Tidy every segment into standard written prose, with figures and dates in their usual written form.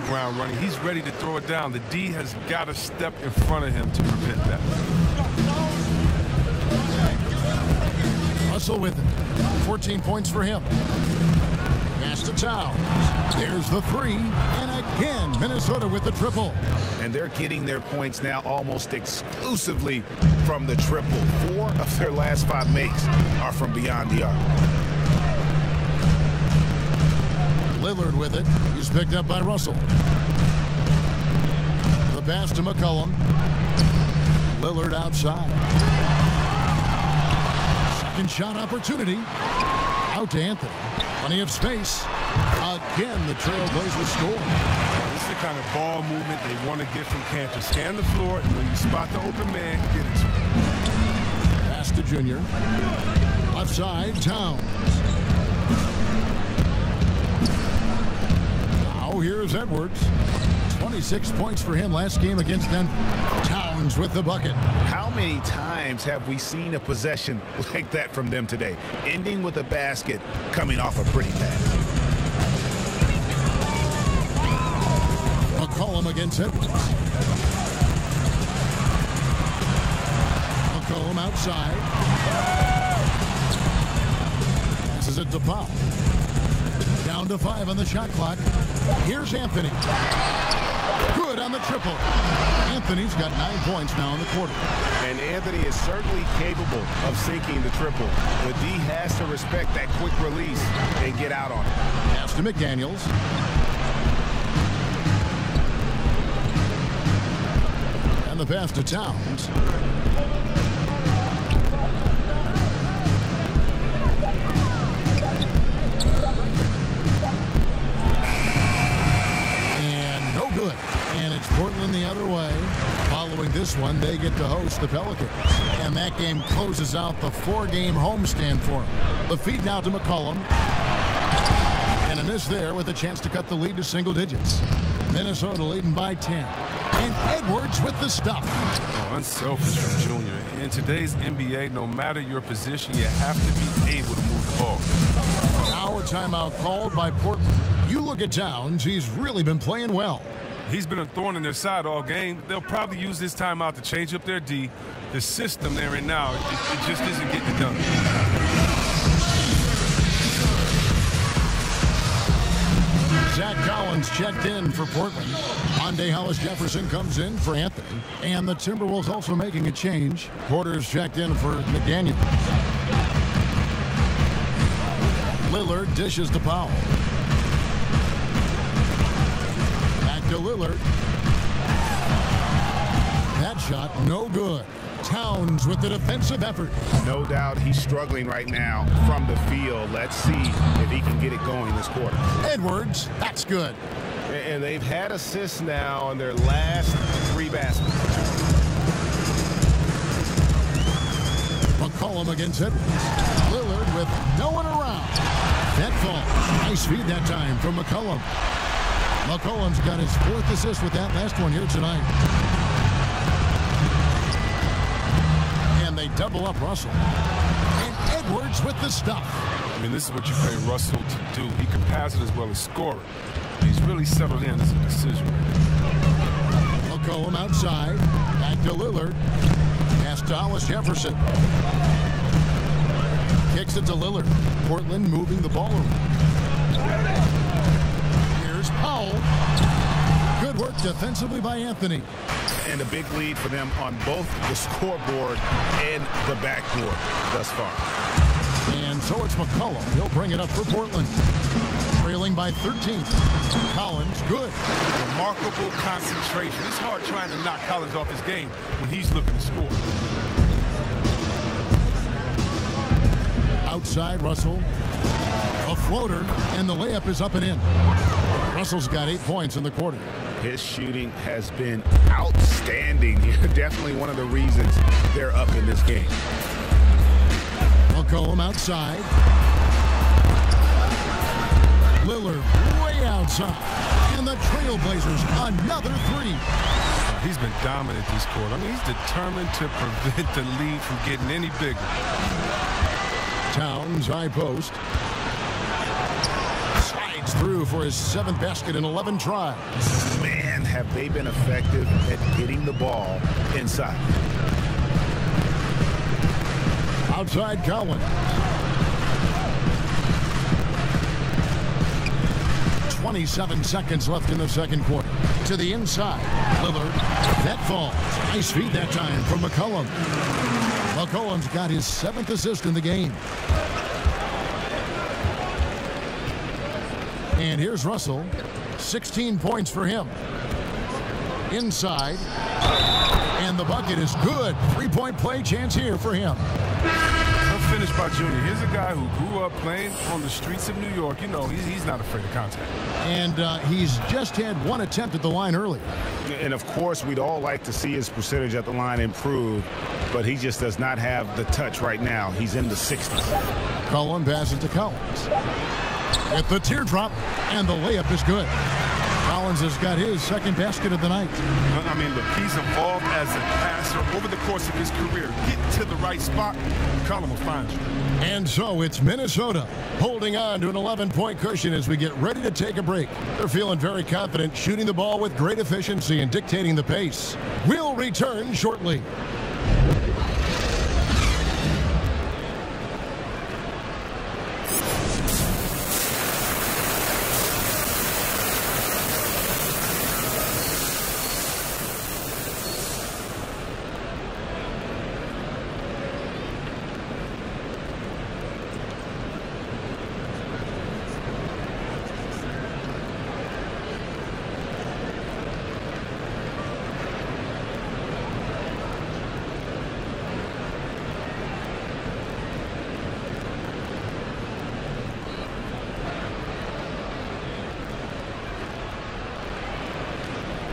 ground running. He's ready to throw it down. The D has got to step in front of him to prevent that. Russell with it. 14 points for him. Pass to Towns. There's the three. And again, Minnesota with the triple. And they're getting their points now almost exclusively from the triple. 4 of their last 5 makes are from beyond the arc. Lillard with it. He's picked up by Russell. The pass to McCollum. Lillard outside. Second shot opportunity. Out to Anthony. Plenty of space. Again, the Trailblazers score. This is the kind of ball movement they want to get from Cantor. Scan the floor, and when you spot the open man, get it to him. Pass to Junior. Left side, Towns. Now here's Edwards. 26 points for him last game against Denver. Towns with the bucket. How many times have we seen a possession like that from them today? Ending with a basket, coming off a pretty pass. McCollum against Edwards. McCollum outside. Passes it to Powell. Down to 5 on the shot clock. Here's Anthony. Good on the triple. Anthony's got 9 points now in the quarter. And Anthony is certainly capable of sinking the triple. But D has to respect that quick release and get out on it. Pass to McDaniels. And the pass to Towns. Portland the other way. Following this one, they get to host the Pelicans. And that game closes out the 4-game homestand for them. The feed now to McCollum. And a miss there with a chance to cut the lead to single digits. Minnesota leading by 10. And Edwards with the stuff. Oh, unselfish from Junior. In today's NBA, no matter your position, you have to be able to move the ball. Now a timeout called by Portland. You look at Towns, he's really been playing well. He's been a thorn in their side all game. They'll probably use this timeout to change up their D. The system they're in now, it just isn't getting it done. Zach Collins checked in for Portland. Monday Hollis Jefferson comes in for Anthony. And the Timberwolves also making a change. Porter's checked in for McDaniel. Lillard dishes to Powell. To Lillard. That shot, no good. Towns with the defensive effort. No doubt he's struggling right now from the field. Let's see if he can get it going this quarter. Edwards, that's good. And they've had assists now on their last 3 baskets. McCollum against Edwards. Lillard with no one around. That fall. Nice feed that time from McCollum. McCollum's got his 4th assist with that last one here tonight. And they double up Russell. And Edwards with the stuff. I mean, this is what you pay Russell to do. He can pass it as well as score it. He's really settled in as a decision. McCollum outside. Back to Lillard. Pass to Hollis Jefferson. Kicks it to Lillard. Portland moving the ball around. Powell. Good work defensively by Anthony. And a big lead for them on both the scoreboard and the backboard thus far. And so it's McCollum. He'll bring it up for Portland. Trailing by 13. Collins, good. Remarkable concentration. It's hard trying to knock Collins off his game when he's looking to score. Outside, Russell. A floater, and the layup is up and in. Russell's got 8 points in the quarter. His shooting has been outstanding. Definitely one of the reasons they're up in this game. McCollum outside. Lillard way outside. And the Trailblazers, another 3. He's been dominant this quarter. I mean, he's determined to prevent the lead from getting any bigger. Towns, high post. Slides through for his 7th basket in 11 tries. Man, have they been effective at getting the ball inside. Outside Collins. 27 seconds left in the second quarter. To the inside. Lillard. That falls. Nice feed that time from McCollum. McCollum's got his 7th assist in the game. And here's Russell. 16 points for him. Inside. And the bucket is good. 3-point play chance here for him. Well finished by Junior. Here's a guy who grew up playing on the streets of New York. You know, he's not afraid of contact. And he's just had 1 attempt at the line earlier. And, of course, we'd all like to see his percentage at the line improve, but he just does not have the touch right now. He's in the 60s. Cullen passes to Collins. At the teardrop, and the layup is good. Collins has got his 2nd basket of the night. I mean, look, he's evolved as a passer over the course of his career. Get to the right spot, Cullen will find you. And so it's Minnesota holding on to an 11-point cushion as we get ready to take a break. They're feeling very confident, shooting the ball with great efficiency and dictating the pace. We'll return shortly.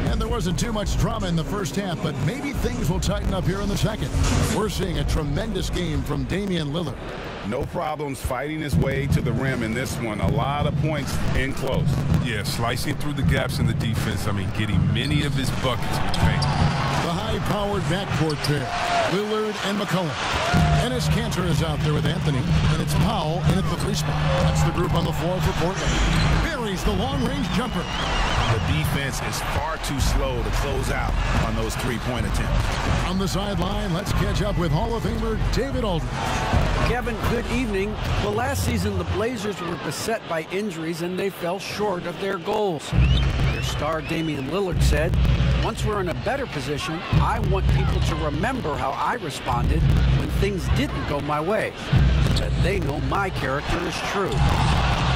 And there wasn't too much drama in the first half, but maybe things will tighten up here in the second. We're seeing a tremendous game from Damian Lillard. No problems fighting his way to the rim in this one. A lot of points in close. Yeah, slicing through the gaps in the defense. I mean, getting many of his buckets with paint. The high-powered backcourt pair, Lillard and McCollum. Enes Kanter is out there with Anthony, and it's Powell in at the 3 spot. That's the group on the floor for Portland. Buries the long-range jumper. The defense is far too slow to close out on those 3-point attempts. On the sideline, let's catch up with Hall of Famer David Aldridge. Kevin, good evening. Well, last season the Blazers were beset by injuries and they fell short of their goals. Their star Damian Lillard said, "Once we're in a better position, I want people to remember how I responded when things didn't go my way, so that they know my character is true."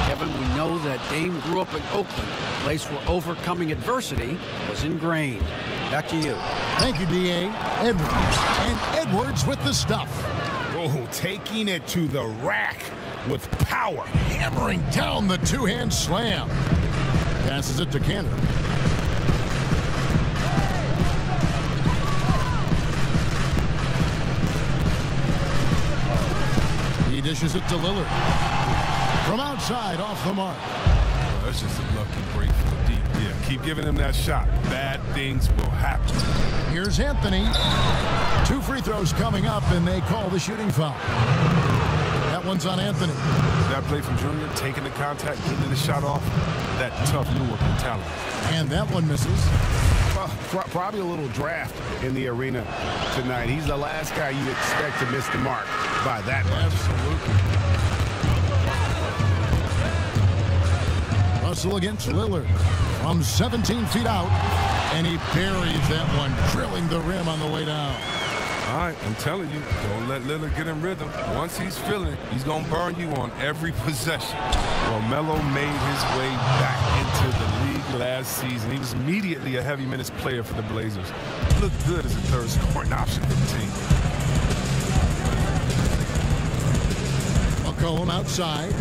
Kevin, we know that Dame grew up in Oakland, a place where overcoming adversity was ingrained. Back to you. Thank you, D.A. Edwards. And Edwards with the stuff. Oh, taking it to the rack with power. Hammering down the 2-hand slam. Passes it to Kanter. He dishes it to Lillard. From outside, off the mark. Oh, that's just a lucky break for the deep. Yeah, keep giving him that shot. Bad things will happen. Here's Anthony. 2 free throws coming up, and they call the shooting foul. That one's on Anthony. That play from Junior, taking the contact, getting the shot off. That tough Newark mentality. And that one misses. Well, probably a little draft in the arena tonight. He's the last guy you'd expect to miss the mark by that much. Absolutely. Russell against Lillard from 17 feet out, and he buries that one, drilling the rim on the way down. All right, I'm telling you, don't let Lillard get in rhythm. Once he's feeling it, he's going to burn you on every possession. Well, Melo made his way back into the league last season. He was immediately a heavy minutes player for the Blazers. Looked good as a third scoring option for the team. McCollum outside.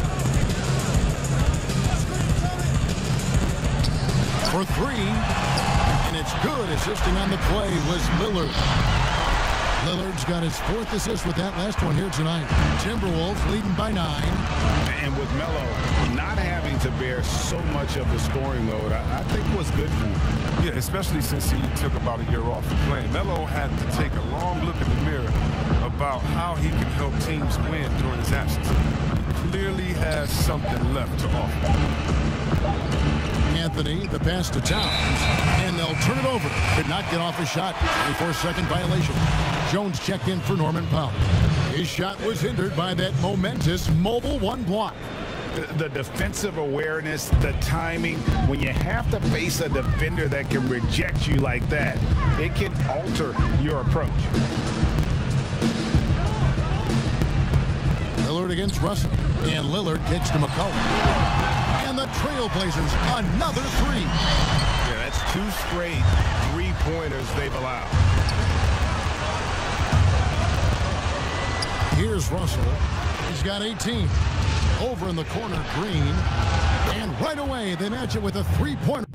For 3, and it's good. Assisting on the play was Lillard. Lillard's got his 4th assist with that last one here tonight. Timberwolves leading by 9. And with Melo not having to bear so much of the scoring load, I think was good for him. Yeah, especially since he took about a year off from playing. Melo had to take a long look in the mirror about how he can help teams win during his absence. He clearly has something left to offer. Anthony, the pass to Towns, and they'll turn it over. Could not get off a shot. 24-second violation. Jones checked in for Norman Powell. His shot was hindered by that momentous mobile one block. The defensive awareness, the timing, when you have to face a defender that can reject you like that, it can alter your approach. Lillard against Russell, and Lillard kicks to McCollum. And the Trailblazers, another three. Yeah, that's 2 straight three-pointers they've allowed. Here's Russell. He's got 18. Over in the corner, Green. And right away, they match it with a three-pointer.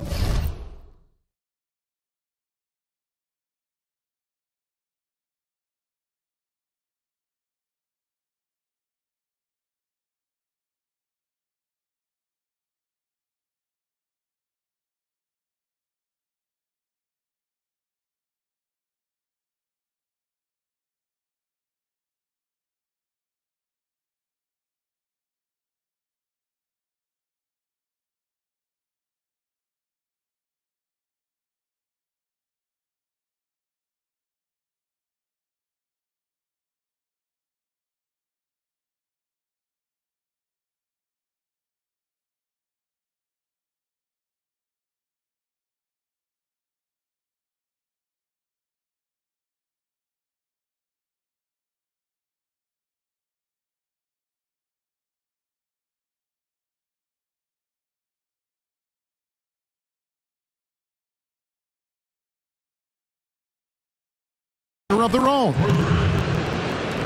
Of their own.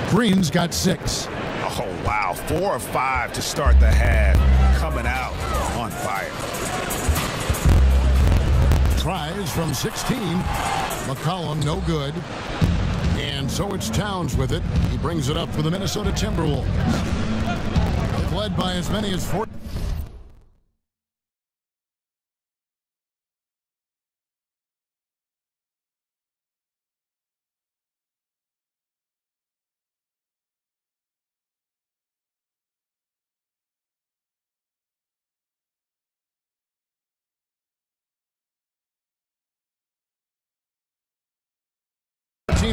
Green's got 6. Oh, wow. 4 of 5 to start the half. Coming out on fire. Tries from 16. McCollum, no good. And so it's Towns with it. He brings it up for the Minnesota Timberwolves. They've led by as many as 4.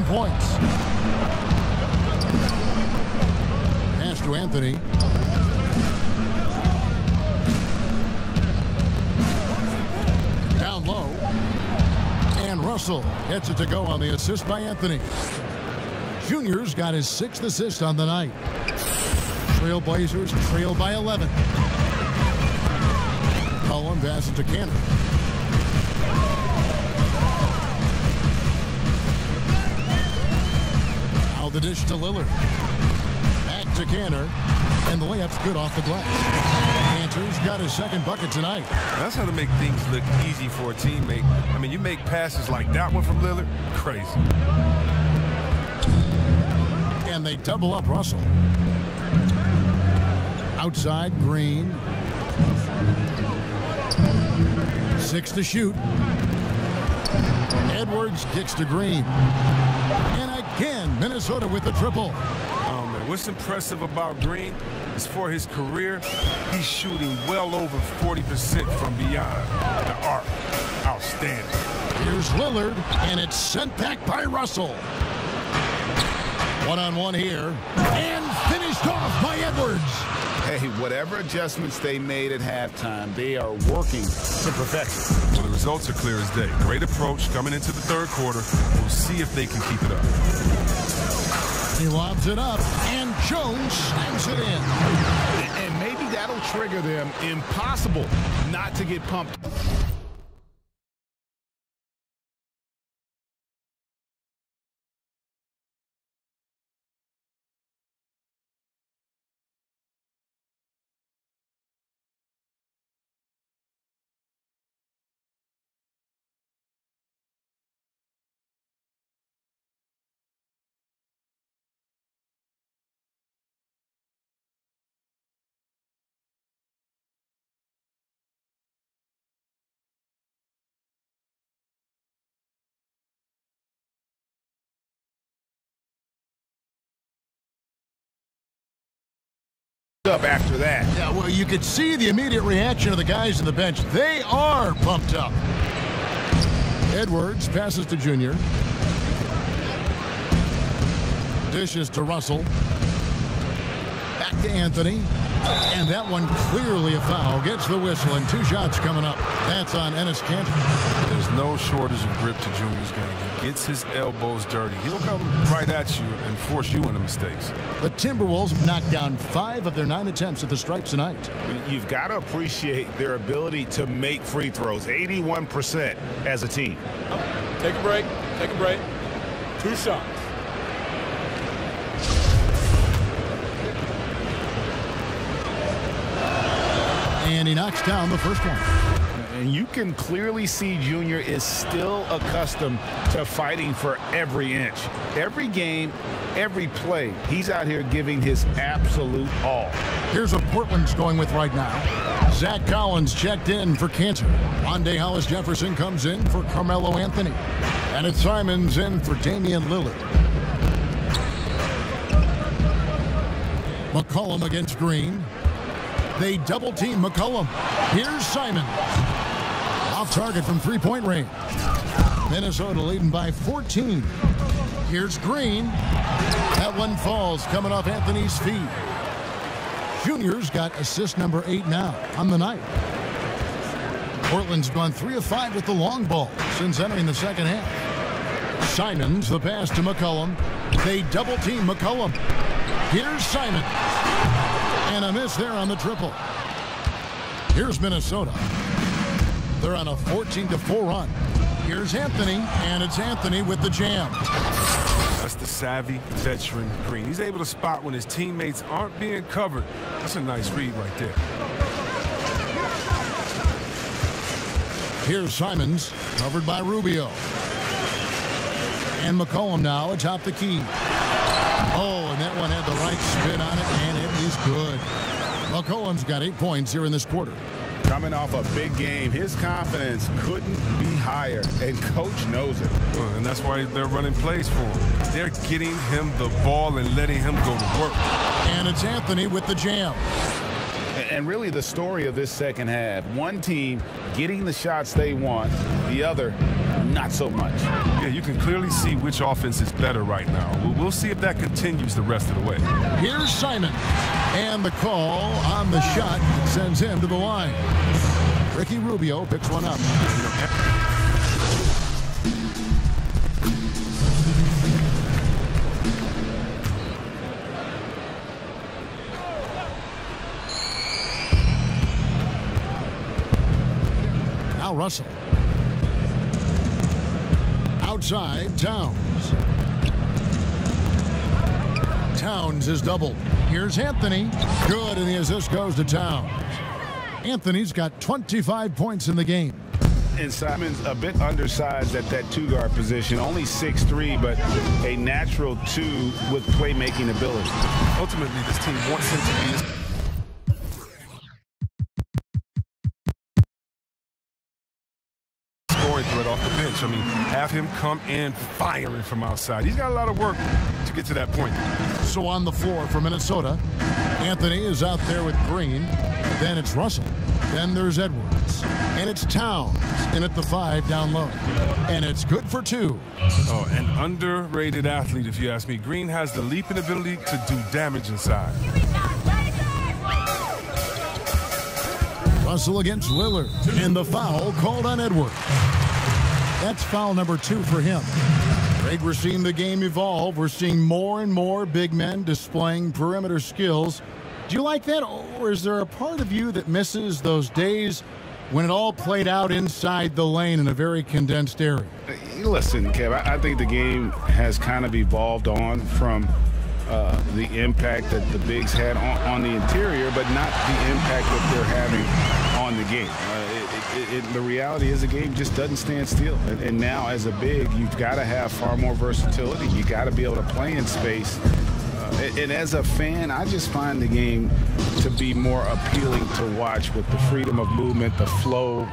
Points. Pass to Anthony. Down low. And Russell gets it to go on the assist by Anthony. Junior's got his 6th assist on the night. Trailblazers trail by 11. Cullen passes to Cannon. The dish to Lillard. Back to Canner. And the layup's good off the glass. Cantor's got his 2nd bucket tonight. That's how to make things look easy for a teammate. I mean, you make passes like that one from Lillard, crazy. And they double up Russell. Outside, Green. 6 to shoot. Edwards kicks to Green. And again, Minnesota with the triple. Oh, man. What's impressive about Green is for his career, he's shooting well over 40% from beyond the arc. Outstanding. Here's Lillard, and it's sent back by Russell. One-on-one here. And finished off by Edwards. Hey, whatever adjustments they made at halftime, they are working to perfection. Well, the results are clear as day. Great approach coming into the 3rd quarter. We'll see if they can keep it up. He lobs it up, and Jones slams it in. And maybe that'll trigger them. Impossible not to get pumped. up after that. Yeah, well, you could see the immediate reaction of the guys on the bench. They are pumped up. Edwards passes to Junior. Dishes to Russell. Back to Anthony. And that one clearly a foul. Gets the whistle, and 2 shots coming up. That's on Enes Kanter. There's no shortage of grip to Junior's game. He gets his elbows dirty. He'll come right at you and force you into mistakes. The Timberwolves knocked down 5 of their 9 attempts at the stripe tonight. You've got to appreciate their ability to make free throws. 81% as a team. Take a break. Take a break. 2 shots. And he knocks down the first one. And you can clearly see Junior is still accustomed to fighting for every inch. Every game, every play, he's out here giving his absolute all. Here's what Portland's going with right now. Zach Collins checked in for Kanter. Rondé Hollis-Jefferson comes in for Carmelo Anthony. And it's Simons in for Damian Lillard. McCollum against Green. They double-team McCollum. Here's Simons. Off target from three-point range. Minnesota leading by 14. Here's Green. That one falls coming off Anthony's feet. Junior's got assist number 8 now on the night. Portland's gone 3 of 5 with the long ball since entering the second half. Simons, the pass to McCollum. They double-team McCollum. Here's Simons. And a miss there on the triple. Here's Minnesota. They're on a 14-4 run. Here's Anthony, and it's Anthony with the jam. That's the savvy veteran Green. He's able to spot when his teammates aren't being covered. That's a nice read right there. Here's Simons, covered by Rubio. And McCollum now atop the key. Oh, and that one had the right spin on it, and it is good. McCollum's got 8 points here in this quarter. Coming off a big game, his confidence couldn't be higher, and Coach knows it. And that's why they're running plays for him. They're getting him the ball and letting him go to work. And it's Anthony with the jam. And really the story of this second half, one team getting the shots they want, the other not so much. Yeah, you can clearly see which offense is better right now. We'll see if that continues the rest of the way. Here's Simon. And the call on the shot sends him to the line. Ricky Rubio picks one up. Now Russell. Outside, Towns. Towns is doubled. Here's Anthony. Good, and the assist goes to Towns. Anthony's got 25 points in the game. And Simons a bit undersized at that 2-guard position, only 6'3", but a natural 2 with playmaking ability. Ultimately, this team wants him to be scoring threat off the bench. I mean, have him come in firing from outside. He's got a lot of work to get to that point. So on the floor for Minnesota, Anthony is out there with Green. Then it's Russell. Then there's Edwards. And it's Towns in at the 5 down low. And it's good for 2. Oh, an underrated athlete, if you ask me. Green has the leaping ability to do damage inside. Russell against Lillard. And the foul called on Edwards. That's foul number 2 for him. Greg, we're seeing the game evolve. We're seeing more and more big men displaying perimeter skills. Do you like that, or is there a part of you that misses those days when it all played out inside the lane in a very condensed area? Listen, Kev, I think the game has kind of evolved on from the impact that the bigs had on the interior, but not the impact that they're having on the game. The reality is the game just doesn't stand still. And now as a big, you've got to have far more versatility. You got to be able to play in space. And as a fan, I just find the game to be more appealing to watch with the freedom of movement, the flow,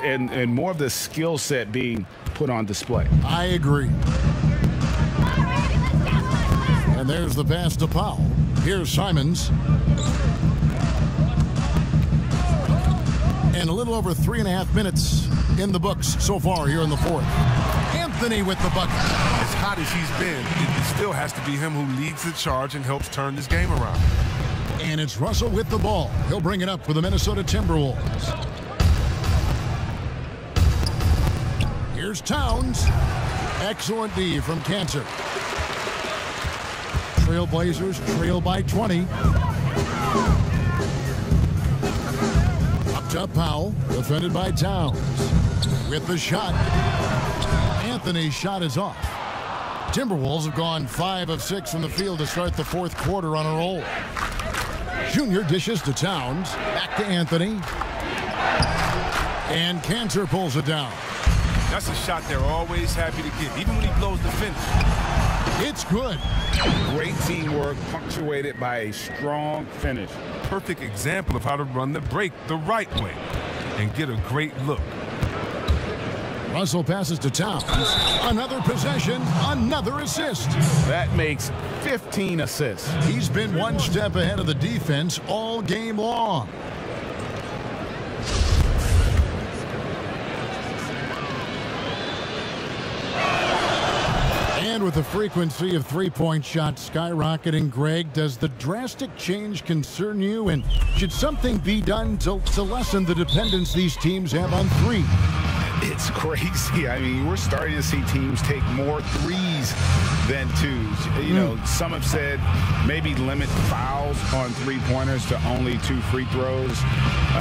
and more of the skill set being put on display. I agree. And there's the pass to Powell. Here's Simons. little over 3.5 minutes in the books so far here in the fourth. Anthony with the bucket. As hot as he's been, it still has to be him who leads the charge and helps turn this game around. And it's Russell with the ball. He'll bring it up for the Minnesota Timberwolves. Here's Towns. Excellent D from Cantor. Trailblazers trail by 20. Up top, Powell, defended by Towns. With the shot. Anthony's shot is off. Timberwolves have gone 5 of 6 from the field to start the fourth quarter on a roll. Junior dishes to Towns. Back to Anthony. And Cantor pulls it down. That's a shot they're always happy to get, even when he blows the finish. It's good. Great teamwork punctuated by a strong finish. Perfect example of how to run the break the right way and get a great look. Russell passes to Towns. Another possession, another assist. That makes 15 assists. He's been one step ahead of the defense all game long. And with the frequency of three-point shots skyrocketing, Greg, does the drastic change concern you? And should something be done to lessen the dependence these teams have on three? It's crazy. I mean, we're starting to see teams take more threes than twos. You know, some have said maybe limit fouls on three-pointers to only 2 free throws.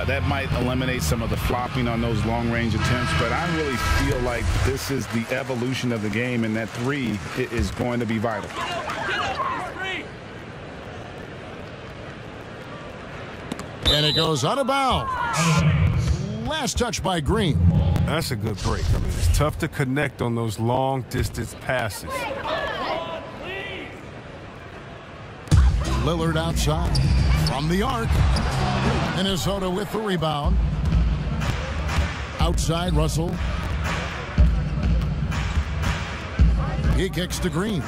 That might eliminate some of the flopping on those long-range attempts, but I really feel like this is the evolution of the game, and that three is going to be vital. And it goes out of bounds. Last touch by Green. That's a good break. I mean, it's tough to connect on those long-distance passes. Lillard outside from the arc. Minnesota with the rebound. Outside, Russell. He kicks to Green.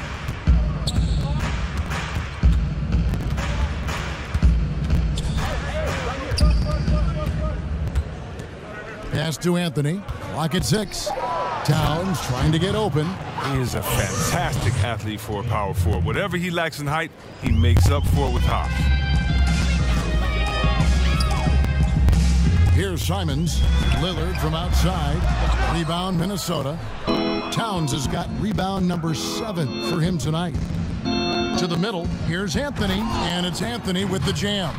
Pass to Anthony. Clock at 6. Towns trying to get open. He is a fantastic athlete for a power forward. Whatever he lacks in height, he makes up for it with hop. Here's Simons. Lillard from outside. Rebound, Minnesota. Towns has got rebound number 7 for him tonight. To the middle. Here's Anthony. And it's Anthony with the jam.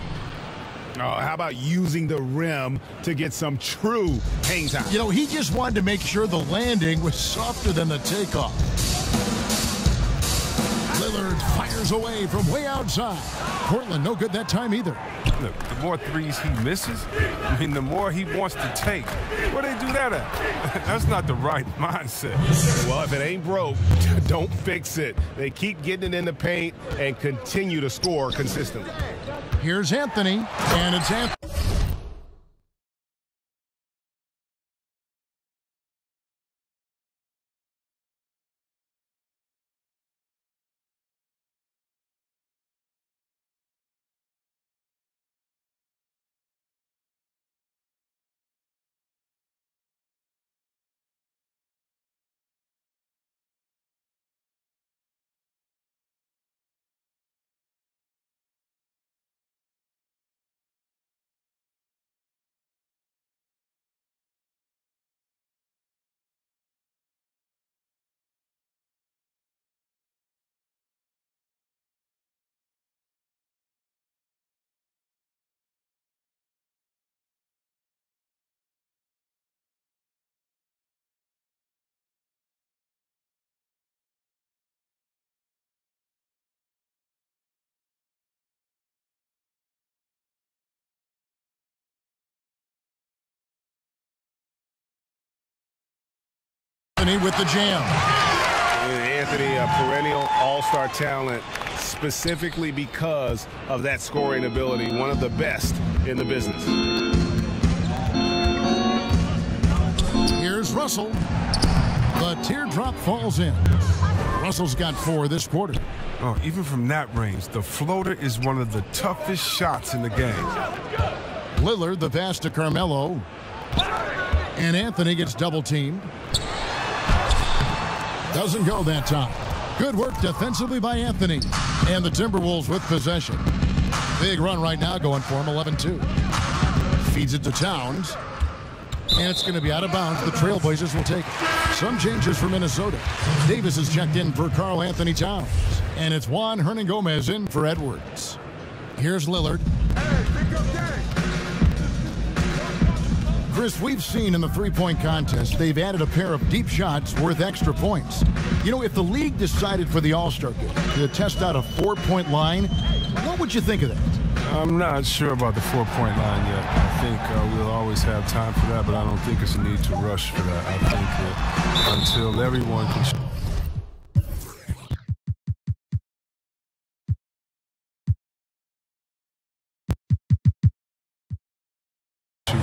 Oh, how about using the rim to get some true hang time? You know, he just wanted to make sure the landing was softer than the takeoff. Lillard fires away from way outside. Portland no good that time either. Look, the more threes he misses, I mean, the more he wants to take. Where they do that at? That's not the right mindset. Well, if it ain't broke, don't fix it. They keep getting it in the paint and continue to score consistently. Here's Anthony, and it's Anthony. With the jam. Anthony, a perennial all-star talent, specifically because of that scoring ability, one of the best in the business. Here's Russell. The teardrop falls in. Russell's got 4 this quarter. Oh, even from that range, the floater is one of the toughest shots in the game. Lillard, the pass to Carmelo. And Anthony gets double teamed. Doesn't go that time. Good work defensively by Anthony. And the Timberwolves with possession. Big run right now going for him, 11-2. Feeds it to Towns. And it's going to be out of bounds. The Trailblazers will take some changes for Minnesota. Davis is checked in for Karl Anthony Towns. And it's Juan Hernangomez in for Edwards. Here's Lillard. Chris, we've seen in the three-point contest, they've added a pair of deep shots worth extra points. You know, if the league decided for the All-Star game to test out a four-point line, what would you think of that? I'm not sure about the four-point line yet. I think we'll always have time for that, but I don't think it's a need to rush for that. I think that until everyone can shoot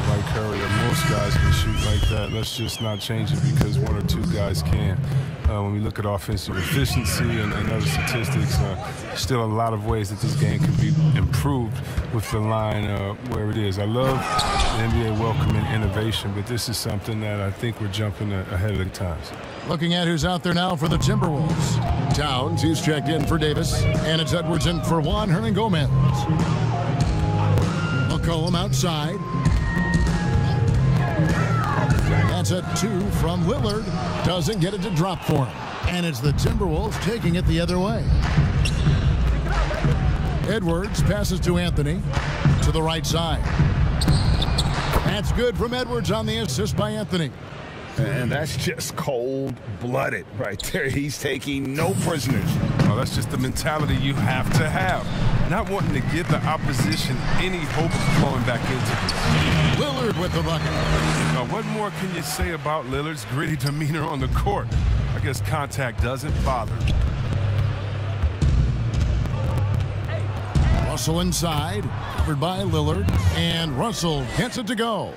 like Curry, or most guys can shoot like that, let's just not change it because one or two guys can. When we look at offensive efficiency and other statistics, still a lot of ways that this game can be improved with the line where it is. I love the NBA welcoming innovation, but this is something that I think we're jumping ahead of the times. Looking at who's out there now for the Timberwolves. Towns, he's checked in for Davis, and it's Edwards in for Juan Hernangomez. McCollum outside. That's a 2 from Lillard. Doesn't get it to drop for him. And it's the Timberwolves taking it the other way. Edwards passes to Anthony to the right side. That's good from Edwards on the assist by Anthony. And that's just cold-blooded right there. He's taking no prisoners. Well, that's just the mentality you have to have. Not wanting to give the opposition any hope of flowing back into this. Lillard with the bucket. Now, what more can you say about Lillard's gritty demeanor on the court? I guess contact doesn't bother. Russell inside, covered by Lillard, and Russell gets it to go.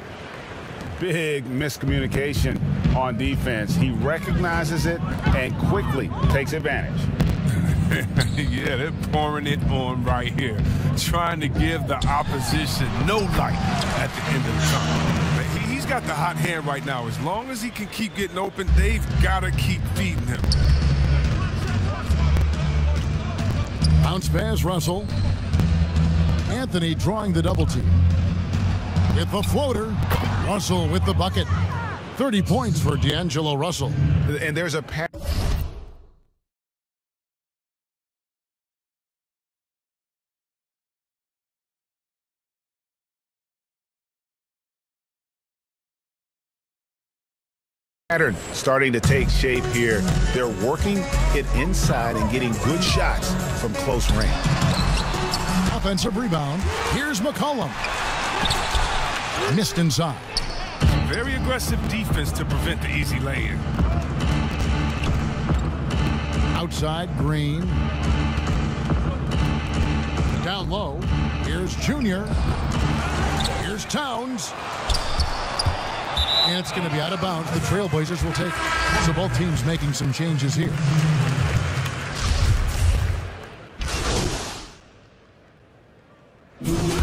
Big miscommunication on defense. He recognizes it and quickly takes advantage. Yeah, they're pouring it on right here, trying to give the opposition no light at the end of the tunnel. But he's got the hot hand right now. As long as he can keep getting open, they've got to keep feeding him. Bounce pass, Russell. Anthony drawing the double team. With the floater, Russell with the bucket. 30 points for D'Angelo Russell. And there's a pass. Pattern starting to take shape here. They're working it inside and getting good shots from close range. Offensive rebound. Here's McCollum. Missed inside. Very aggressive defense to prevent the easy lay-in. Outside, Green. Down low. Here's Junior. Here's Towns. And it's going to be out of bounds. The Trailblazers will take. So both teams making some changes here.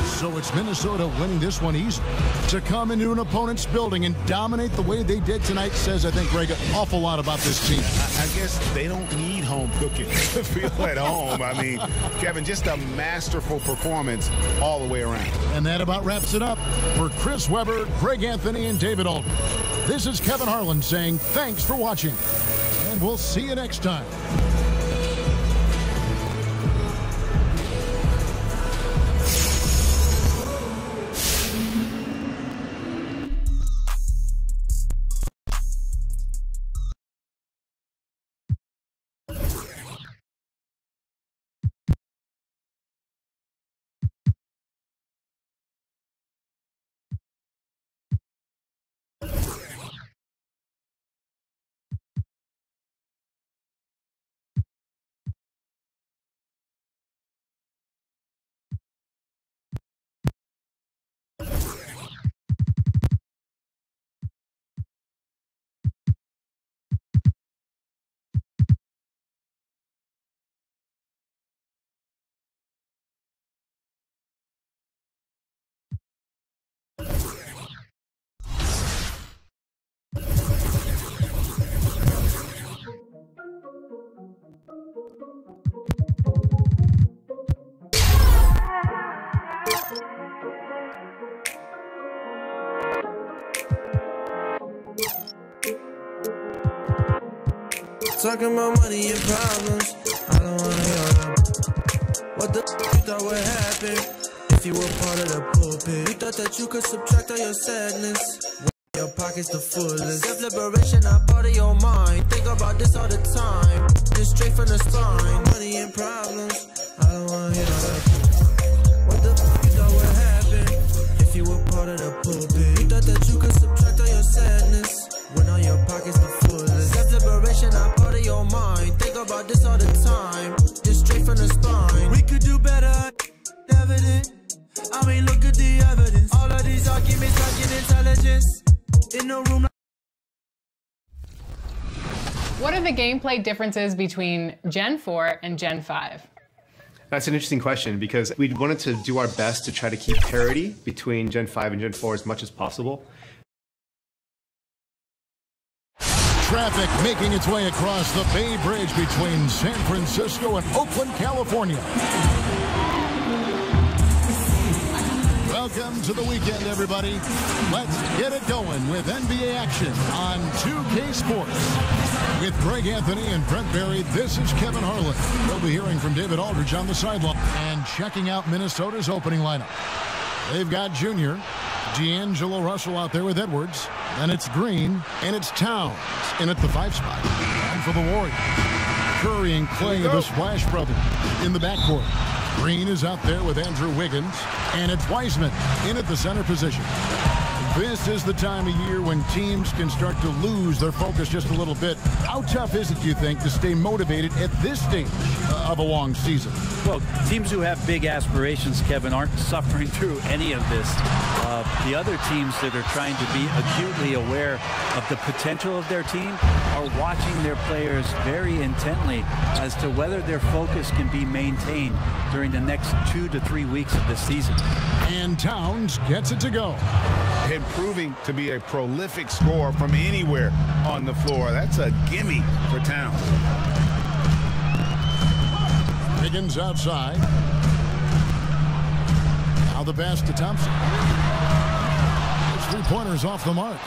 So it's Minnesota winning this one easily. To come into an opponent's building and dominate the way they did tonight says, I think, Greg, an awful lot about this team. I guess they don't need home cooking to feel at home. I mean, Kevin, just a masterful performance all the way around. And that about wraps it up. For Chris Webber, Greg Anthony, and David Aldridge, this is Kevin Harlan saying thanks for watching. And we'll see you next time. Talking about money and problems, I don't wanna hear them. What the you thought would happen if you were part of the pulpit? You thought that you could subtract all your sadness, your pockets the fullest. Self-liberation, not part of your mind. Think about this all the time, just straight from the spine. Money and problems, I don't wanna hear that. What the you thought would happen if you were part of the pulpit? You thought that you could subtract all your sadness when all your pockets the fullest. Self-liberation, not part of your mind. Think about this all the time, just straight from the spine. We could do better, evident. I mean, look at the evidence. All of these arguments lacking intelligence. In the room. What are the gameplay differences between Gen 4 and Gen 5? That's an interesting question because we wanted to do our best to try to keep parity between Gen 5 and Gen 4 as much as possible. Traffic making its way across the Bay Bridge between San Francisco and Oakland, California. Welcome to the weekend, everybody. Let's get it going with NBA action on 2K Sports. With Greg Anthony and Brent Barry, this is Kevin Harlan. We'll be hearing from David Aldridge on the sideline and checking out Minnesota's opening lineup. They've got Junior, D'Angelo Russell out there with Edwards. Then it's Green, and it's Towns in at the 5 spot. And for the Warriors, Curry and Clay, the Splash Brothers, in the backcourt. Green is out there with Andrew Wiggins, and it's Wiseman in at the center position. This is the time of year when teams can start to lose their focus just a little bit. How tough is it, do you think, to stay motivated at this stage of a long season? Well, teams who have big aspirations, Kevin, aren't suffering through any of this. The other teams that are trying to be acutely aware of the potential of their team are watching their players very intently as to whether their focus can be maintained during the next 2 to 3 weeks of this season. And Towns gets it to go. And proving to be a prolific scorer from anywhere on the floor. That's a gimme for Towns. Higgins outside. Now the pass to Thompson. His three-pointers off the mark.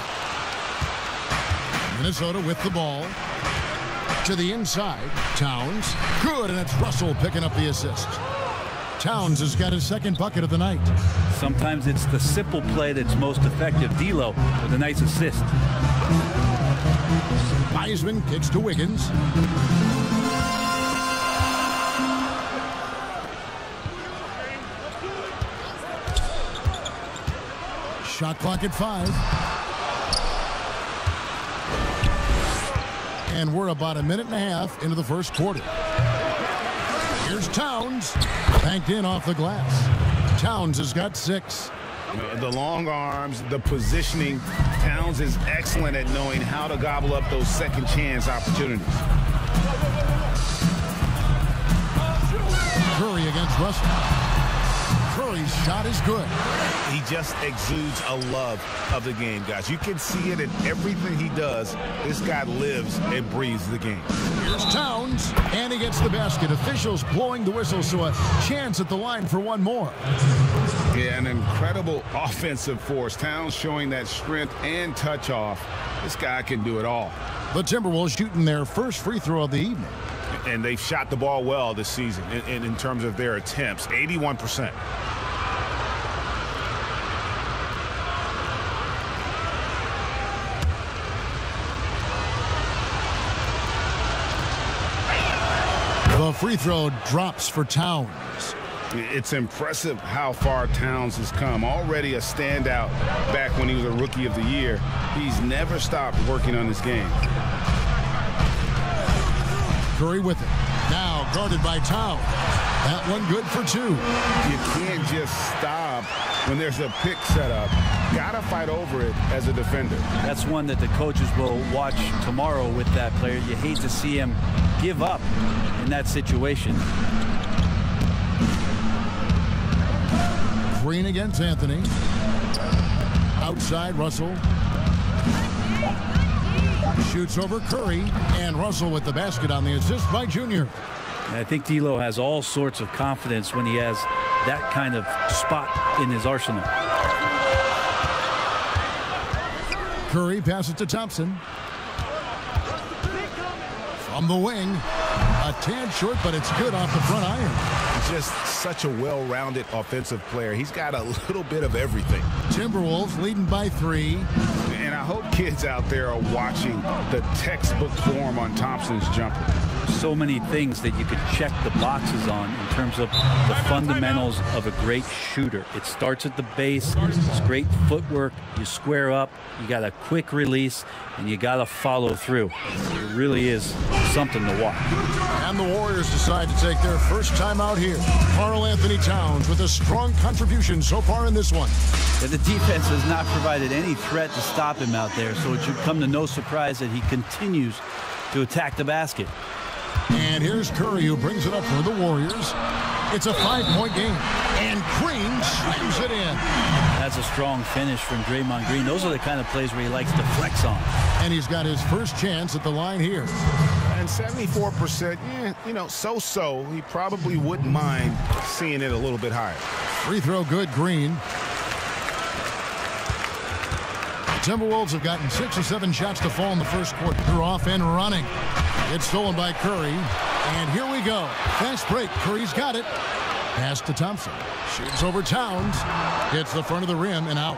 Minnesota with the ball. To the inside. Towns. Good, and it's Russell picking up the assist. Towns has got his second bucket of the night. Sometimes it's the simple play that's most effective. D'Lo with a nice assist. Wiseman kicks to Wiggins. Shot clock at 5. And we're about a minute and a half into the first quarter. Here's Towns. Banked in off the glass. Towns has got 6. The long arms, the positioning. Towns is excellent at knowing how to gobble up those second chance opportunities. Curry against Russell. Curry's shot is good. He just exudes a love of the game, guys. You can see it in everything he does. This guy lives and breathes the game. Here's Towns, and he gets the basket. Officials blowing the whistle, so a chance at the line for one more. Yeah, an incredible offensive force. Towns showing that strength and touch off. This guy can do it all. The Timberwolves shooting their first free throw of the evening. And they've shot the ball well this season in terms of their attempts, 81%. The free throw drops for Towns. It's impressive how far Towns has come. Already a standout back when he was a Rookie of the Year. He's never stopped working on his game. Curry with it. Now guarded by Towns. That one good for 2. You can't just stop when there's a pick set up. Gotta fight over it as a defender. That's one that the coaches will watch tomorrow with that player. You hate to see him give up in that situation. Green against Anthony. Outside Russell. Shoots over Curry, and Russell with the basket on the assist by Junior. I think D'Lo has all sorts of confidence when he has that kind of spot in his arsenal. Curry passes to Thompson. From the wing, a tad short, but it's good off the front iron. He's just such a well-rounded offensive player. He's got a little bit of everything. Timberwolves leading by 3. And I hope kids out there are watching the textbook form on Thompson's jumper. So many things that you could check the boxes on in terms of the fundamentals of a great shooter. It starts at the base. It's great footwork. You square up. You got a quick release, and you got to follow through. It really is something to watch. And the Warriors decide to take their first time out here. Karl-Anthony Towns with a strong contribution so far in this one. Yeah, the defense has not provided any threat to stop him out there, so it should come to no surprise that he continues to attack the basket. And here's Curry, who brings it up for the Warriors. It's a 5-point game, and Green slams it in. That's a strong finish from Draymond Green. Those are the kind of plays where he likes to flex on. And he's got his first chance at the line here. And 74%, you know, so-so. He probably wouldn't mind seeing it a little bit higher. Free throw good, Green. The Timberwolves have gotten 6 or 7 shots to fall in the first quarter. They're off and running. It's stolen by Curry. And here we go. Fast break. Curry's got it. Pass to Thompson. Shoots over Towns. Hits the front of the rim and out.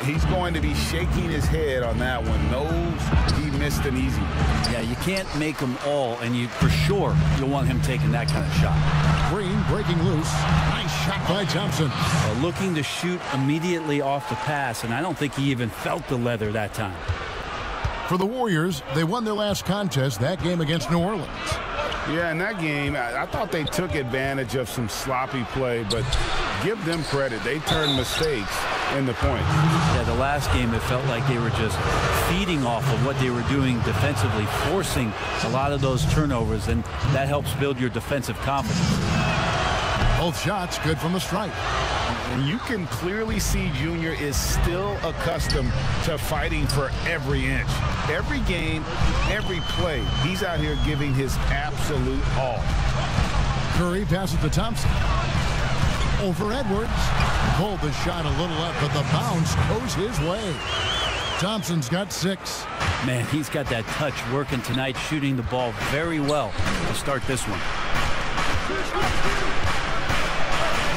He's going to be shaking his head on that one. Knows he missed an easy one. Yeah, you can't make them all, and you for sure you'll want him taking that kind of shot. Green breaking loose. Nice shot by Thompson. Looking to shoot immediately off the pass, and I don't think he even felt the leather that time. For the Warriors, they won their last contest, that game against New Orleans. Yeah, in that game, I thought they took advantage of some sloppy play, but give them credit. They turned mistakes into points. Yeah, the last game, it felt like they were just feeding off of what they were doing defensively, forcing a lot of those turnovers, and that helps build your defensive confidence. Both shots good from the stripe. And you can clearly see Junior is still accustomed to fighting for every inch. Every game, every play, he's out here giving his absolute all. Curry passes to Thompson. Over Edwards. Pulled the shot a little up, but the bounce goes his way. Thompson's got 6. Man, he's got that touch working tonight, shooting the ball very well to start this one.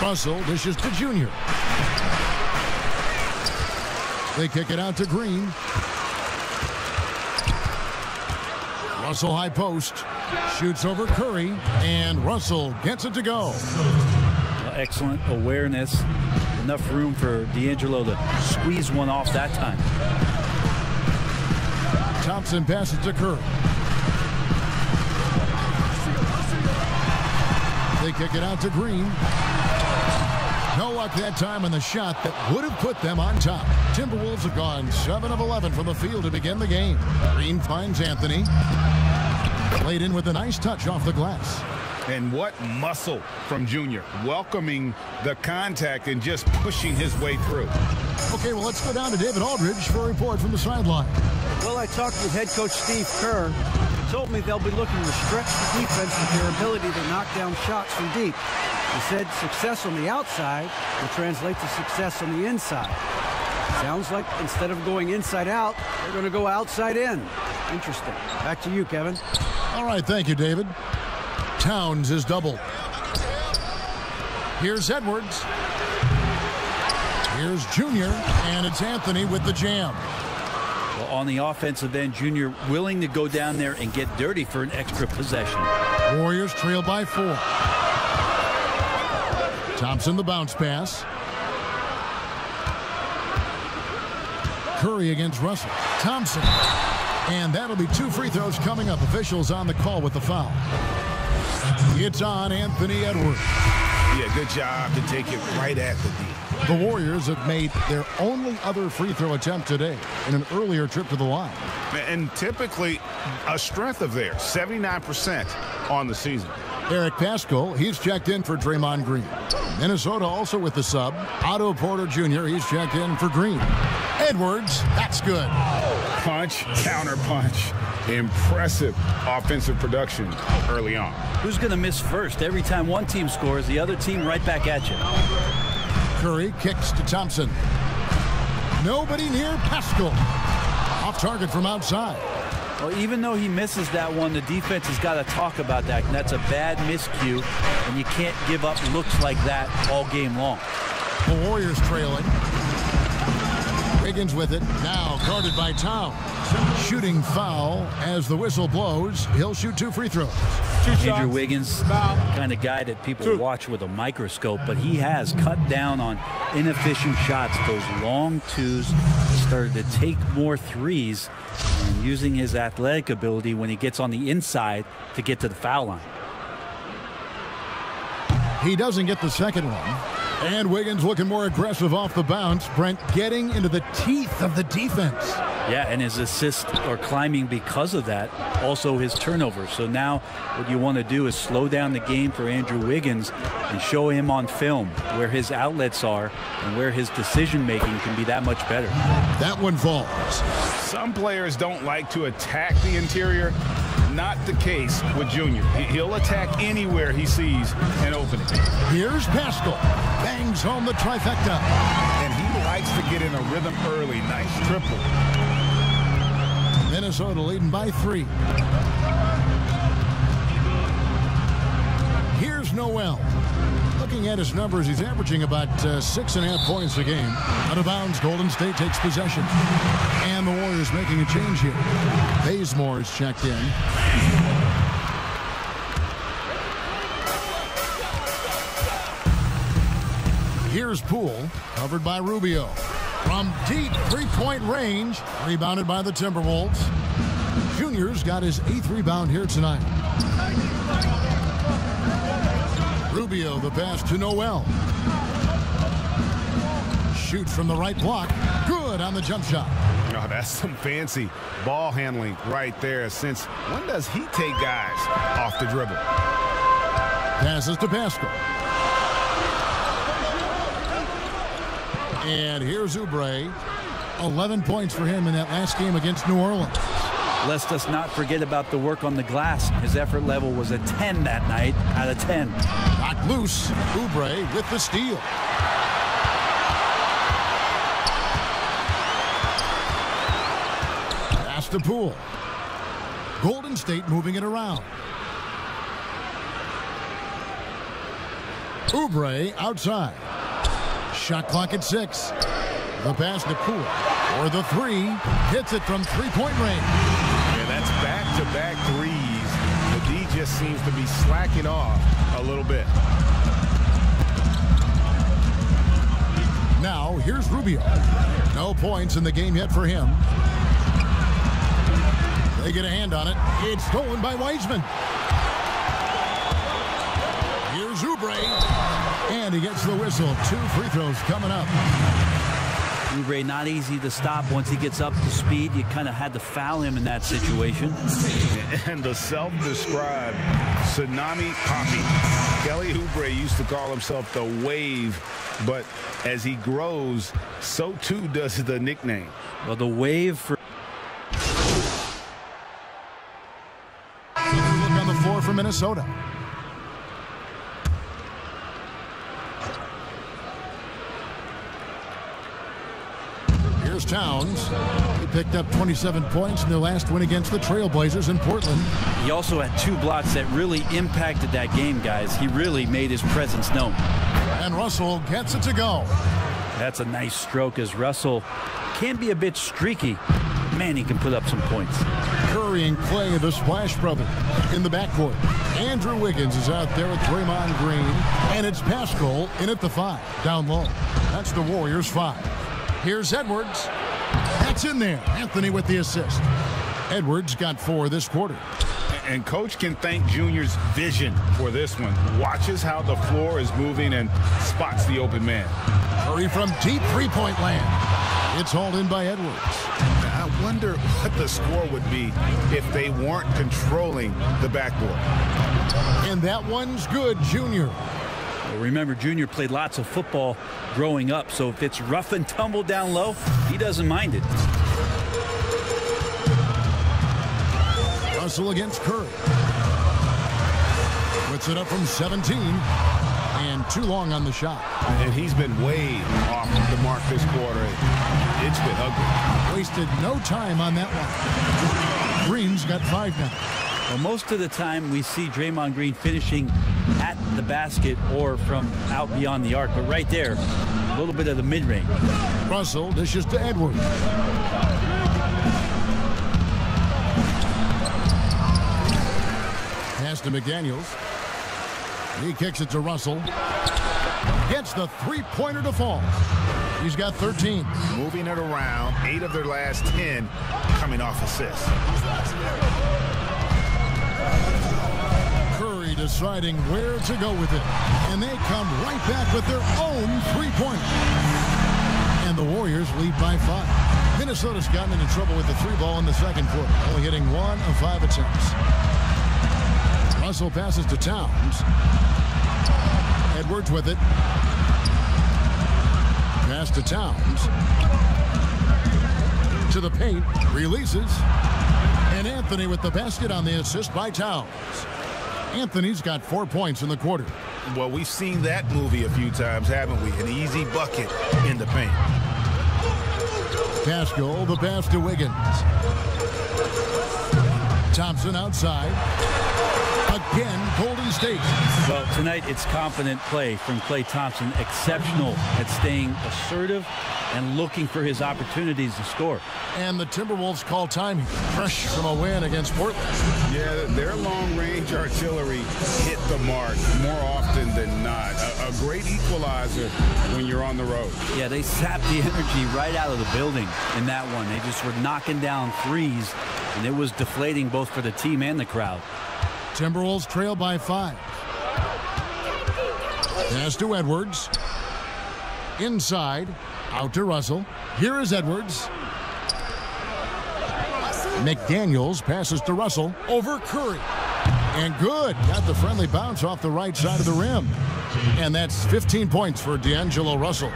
Russell dishes to Junior. They kick it out to Green. Russell high post. Shoots over Curry. And Russell gets it to go. Excellent awareness. Enough room for D'Angelo to squeeze one off that time. Thompson passes to Curry. They kick it out to Green. No luck that time on the shot that would have put them on top. Timberwolves have gone 7 of 11 from the field to begin the game. Green finds Anthony. Played in with a nice touch off the glass. And what muscle from Junior, welcoming the contact and just pushing his way through. Okay, well, let's go down to David Aldridge for a report from the sideline. Well, I talked with head coach Steve Kerr. He told me they'll be looking to stretch the defense with their ability to knock down shots from deep. He said success on the outside will translate to success on the inside. Sounds like instead of going inside out, they're going to go outside in. Interesting. Back to you, Kevin. All right, thank you, David. Towns is doubled. Here's Edwards. Here's Junior, and it's Anthony with the jam. Well, on the offensive end, Junior willing to go down there and get dirty for an extra possession. Warriors trail by 4. Thompson the bounce pass. Curry against Russell. Thompson. And that'll be 2 free throws coming up. Officials on the call with the foul. It's on Anthony Edwards. Yeah, good job to take it right at the D. The Warriors have made their only other free throw attempt today in an earlier trip to the line. And typically a strength of theirs, 79% on the season. Eric Paschal, he's checked in for Draymond Green. Minnesota also with the sub. Otto Porter Jr., he's checked in for Green. Edwards, that's good. Punch, counter punch. Impressive offensive production early on. Who's going to miss first? Every time one team scores, the other team right back at you. Curry kicks to Thompson. Nobody near Paschal. Off target from outside. Well, even though he misses that one, the defense has got to talk about that. And that's a bad miscue, and you can't give up looks like that all game long. The Warriors trailing. Wiggins with it. Now guarded by Towns. Shooting foul as the whistle blows. He'll shoot 2 free throws. Andrew Wiggins, kind of guy that people watch with a microscope, but he has cut down on inefficient shots, those long twos, started to take more threes, and using his athletic ability when he gets on the inside to get to the foul line. He doesn't get the second one. And Wiggins looking more aggressive off the bounce. Brent getting into the teeth of the defense. Yeah, and his assists are climbing because of that. Also his turnovers. So now what you want to do is slow down the game for Andrew Wiggins and show him on film where his outlets are and where his decision making can be that much better. That one falls. Some players don't like to attack the interior. Not the case with Junior. He'll attack anywhere he sees an opening. Here's Paschal. Bangs home the trifecta. And he likes to get in a rhythm early. Nice triple. Minnesota leading by 3. Here's Noel. Looking at his numbers, he's averaging about 6.5 points a game. Out of bounds, Golden State takes possession. And the Warriors making a change here. Bazemore is checked in. Here's Poole, covered by Rubio. From deep three-point range, rebounded by the Timberwolves. Junior's got his 8th rebound here tonight. Rubio, the pass to Noel. Shoot from the right block. Good on the jump shot. Oh, that's some fancy ball handling right there. Since when does he take guys off the dribble? Passes to Paschal. And here's Oubre. 11 points for him in that last game against New Orleans. Let's just not forget about the work on the glass. His effort level was a 10 that night out of 10. Knocked loose. Oubre with the steal. Pass to Poole. Golden State moving it around. Oubre outside. Shot clock at 6. The pass to Poole. Or the 3. Hits it from three-point range. Yeah, that's back-to-back threes. The D just seems to be slacking off a little bit. Now, here's Rubio. No points in the game yet for him. They get a hand on it. It's stolen by Wiseman. Here's Oubre. And he gets the whistle. 2 free throws coming up. Oubre not easy to stop once he gets up to speed. You kind of had to foul him in that situation. And the self-described Tsunami Poppy. Kelly Oubre used to call himself the Wave, but as he grows, so too does the nickname. Well, the Wave for... Look on the floor for Minnesota. Here's Towns. He picked up 27 points in their last win against the Trailblazers in Portland. He also had 2 blocks that really impacted that game, guys. He really made his presence known. And Russell gets it to go. That's a nice stroke as Russell can be a bit streaky. Man, he can put up some points. Curry and Clay, the Splash Brothers, in the backcourt. Andrew Wiggins is out there with Draymond Green. And it's Paschal in at the 5, down low. That's the Warriors' 5. Here's Edwards. That's in there. Anthony with the assist. Edwards got 4 this quarter. And Coach can thank Junior's vision for this one. Watches how the floor is moving and spots the open man. Curry from deep three-point land. It's hauled in by Edwards. wonder what the score would be if they weren't controlling the backboard. And that one's good, Junior. Well, remember, Junior played lots of football growing up, so if it's rough and tumble down low, he doesn't mind it. Russell against Curry. Puts it up from 17. And too long on the shot. And he's been way off the mark this quarter. It's been ugly. Wasted no time on that one. Green's got 5 now. Well, most of the time we see Draymond Green finishing at the basket or from out beyond the arc. But right there, a little bit of the mid-range. Russell dishes to Edwards. Pass to McDaniels. He kicks it to Russell. Gets the three-pointer to fall. He's got 13. Moving it around. 8 of their last 10 coming off assists. Curry deciding where to go with it. And they come right back with their own three-pointer. And the Warriors lead by 5. Minnesota's gotten into trouble with the 3-ball in the second quarter, only hitting 1 of 5 attempts. Russell passes to Towns. Edwards with it. Pass to Towns. To the paint. Releases. And Anthony with the basket on the assist by Towns. Anthony's got 4 points in the quarter. Well, we've seen that movie a few times, haven't we? An easy bucket in the paint. Pascal, the pass to Wiggins. Thompson outside. Again, Golden State. Well, tonight it's confident play from Klay Thompson. Exceptional at staying assertive and looking for his opportunities to score. And the Timberwolves call timing. Fresh from a win against Portland. Yeah, their long-range artillery hit the mark more often than not. A great equalizer when you're on the road. Yeah, they sapped the energy right out of the building in that one. They just were knocking down threes, and it was deflating both for the team and the crowd. Timberwolves trail by 5. Pass to Edwards. Inside. Out to Russell. Here is Edwards. McDaniels passes to Russell. Over Curry. And good. Got the friendly bounce off the right side of the rim. And that's 15 points for D'Angelo Russell.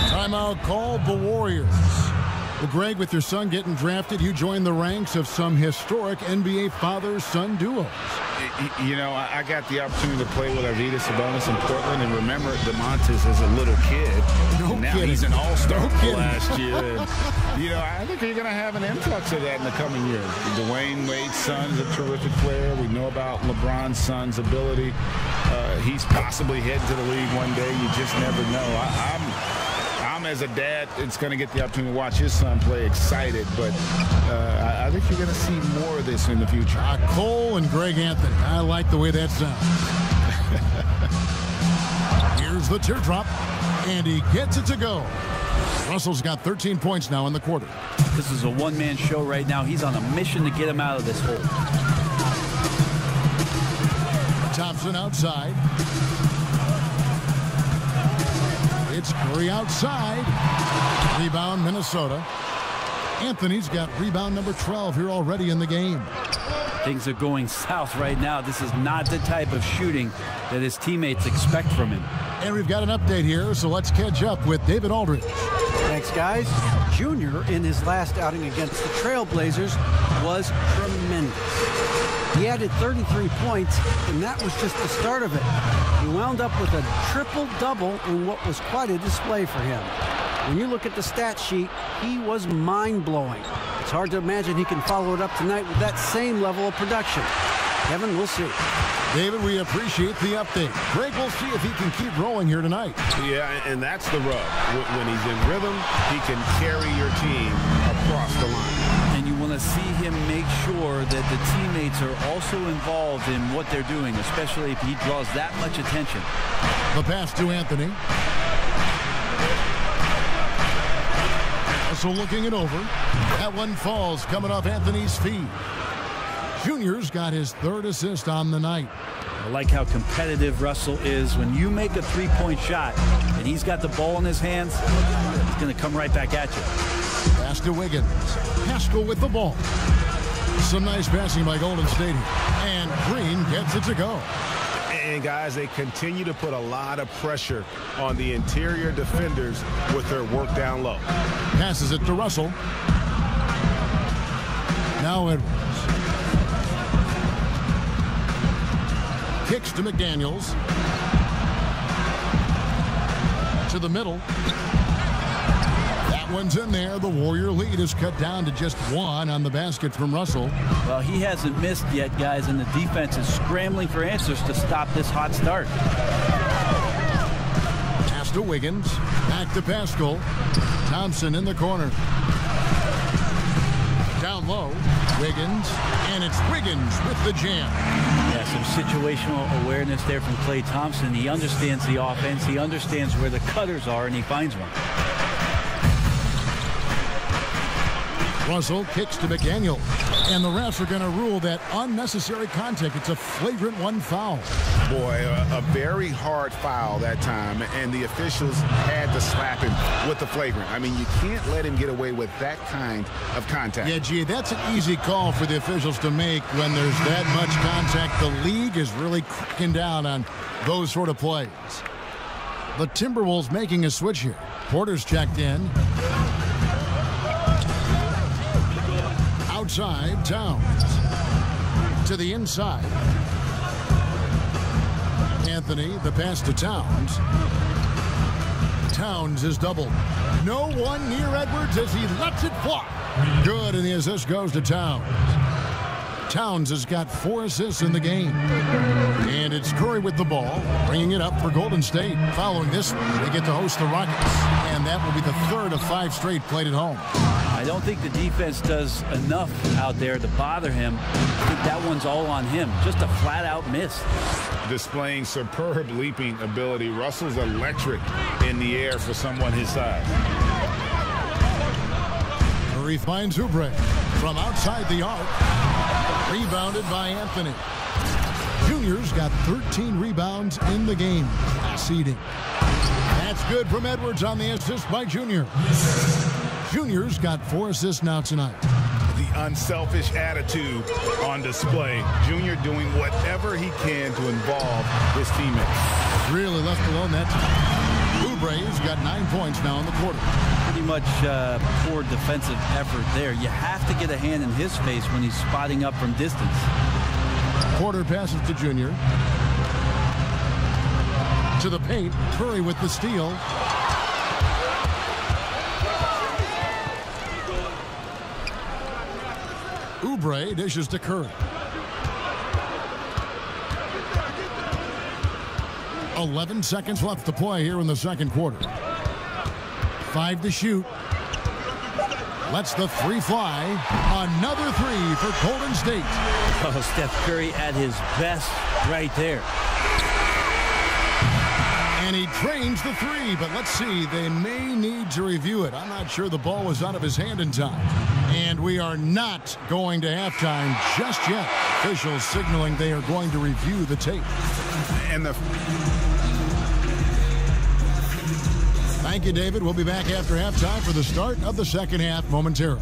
Timeout called the Warriors. Well, Greg, with your son getting drafted, you joined the ranks of some historic NBA father-son duos. You know, I got the opportunity to play with Arvydas Sabonis in Portland, and remember DeMontis as a little kid. Now he's an all-star last year. And, you know, I think you're going to have an influx of that in the coming years. Dwayne Wade's son is a terrific player. We know about LeBron's son's ability. He's possibly heading to the league one day. You just never know. I'm as a dad, it's going to get the opportunity to watch his son play excited, but I think you're going to see more of this in the future. Cole and Greg Anthony. I like the way that sounds. Here's the teardrop, and he gets it to go. Russell's got 13 points now in the quarter. This is a one-man show right now. He's on a mission to get him out of this hole. Thompson outside. It's Curry outside. Rebound, Minnesota. Anthony's got rebound number 12 here already in the game. Things are going south right now. This is not the type of shooting that his teammates expect from him. And we've got an update here, so let's catch up with David Aldridge. Thanks, guys. Junior, in his last outing against the Trailblazers, was tremendous. He added 33 points, and that was just the start of it. He wound up with a triple-double in what was quite a display for him. When you look at the stat sheet, he was mind-blowing. It's hard to imagine he can follow it up tonight with that same level of production. Kevin, we'll see. David, we appreciate the update. Greg, we'll see if he can keep rolling here tonight. Yeah, and that's the rub. When he's in rhythm, he can carry your team across the line. And you want to see him make sure that the teammates are also involved in what they're doing, especially if he draws that much attention. The pass to Anthony. So looking it over. That one falls coming off Anthony's feet. Junior's got his 3rd assist on the night. I like how competitive Russell is. When you make a three-point shot and he's got the ball in his hands, he's going to come right back at you. Pass to Wiggins. Paschal with the ball. Some nice passing by Golden State here. And Green gets it to go. And guys, they continue to put a lot of pressure on the interior defenders with their work down low. Passes it to Russell. Now Edwards. Kicks to McDaniels. To the middle. That one's in there. The Warrior lead is cut down to just 1 on the basket from Russell. Well, he hasn't missed yet, guys, and the defense is scrambling for answers to stop this hot start. Pass to Wiggins. Back to Paschal. Thompson in the corner. Down low. Wiggins. And it's Wiggins with the jam. Yeah, some situational awareness there from Klay Thompson. He understands the offense. He understands where the cutters are, and he finds one. Russell kicks to McDaniel. And the refs are going to rule that unnecessary contact. It's a flagrant 1 foul. Boy, a very hard foul that time, and the officials had to slap him with the flagrant. I mean, you can't let him get away with that kind of contact. Yeah, gee, that's an easy call for the officials to make when there's that much contact. The league is really cracking down on those sort of plays. The Timberwolves making a switch here. Porter's checked in. Outside, Towns. To the inside. Anthony, the pass to Towns. Towns is doubled. No one near Edwards as he lets it fly. Good, and the assist goes to Towns. Towns has got 4 assists in the game. And it's Curry with the ball, bringing it up for Golden State. Following this, they get to host the Rockets. And that will be the 3rd of 5 straight played at home. I don't think the defense does enough out there to bother him. I think that one's all on him. Just a flat-out miss. Displaying superb leaping ability. Russell's electric in the air for someone his size. Curry finds Oubre from outside the arc. Rebounded by Anthony. Junior's got 13 rebounds in the game. Seeding. That's good from Edwards on the assist by Junior. Junior's got 4 assists now tonight. The unselfish attitude on display. Junior doing whatever he can to involve his teammates. Really left alone that time. Oubre's got 9 points now in the quarter. Pretty much poor defensive effort there. You have to get a hand in his face when he's spotting up from distance. Porter passes to Junior. To the paint. Curry with the steal. Oubre dishes to Curry. 11 seconds left to play here in the second quarter. 5 to shoot. Lets the 3 fly. Another 3 for Golden State. Oh, Steph Curry at his best right there. And he trains the 3, but let's see. They may need to review it. I'm not sure the ball was out of his hand in time. And we are not going to halftime just yet. Officials signaling they are going to review the tape. And Thank you, David. We'll be back after halftime for the start of the second half momentarily.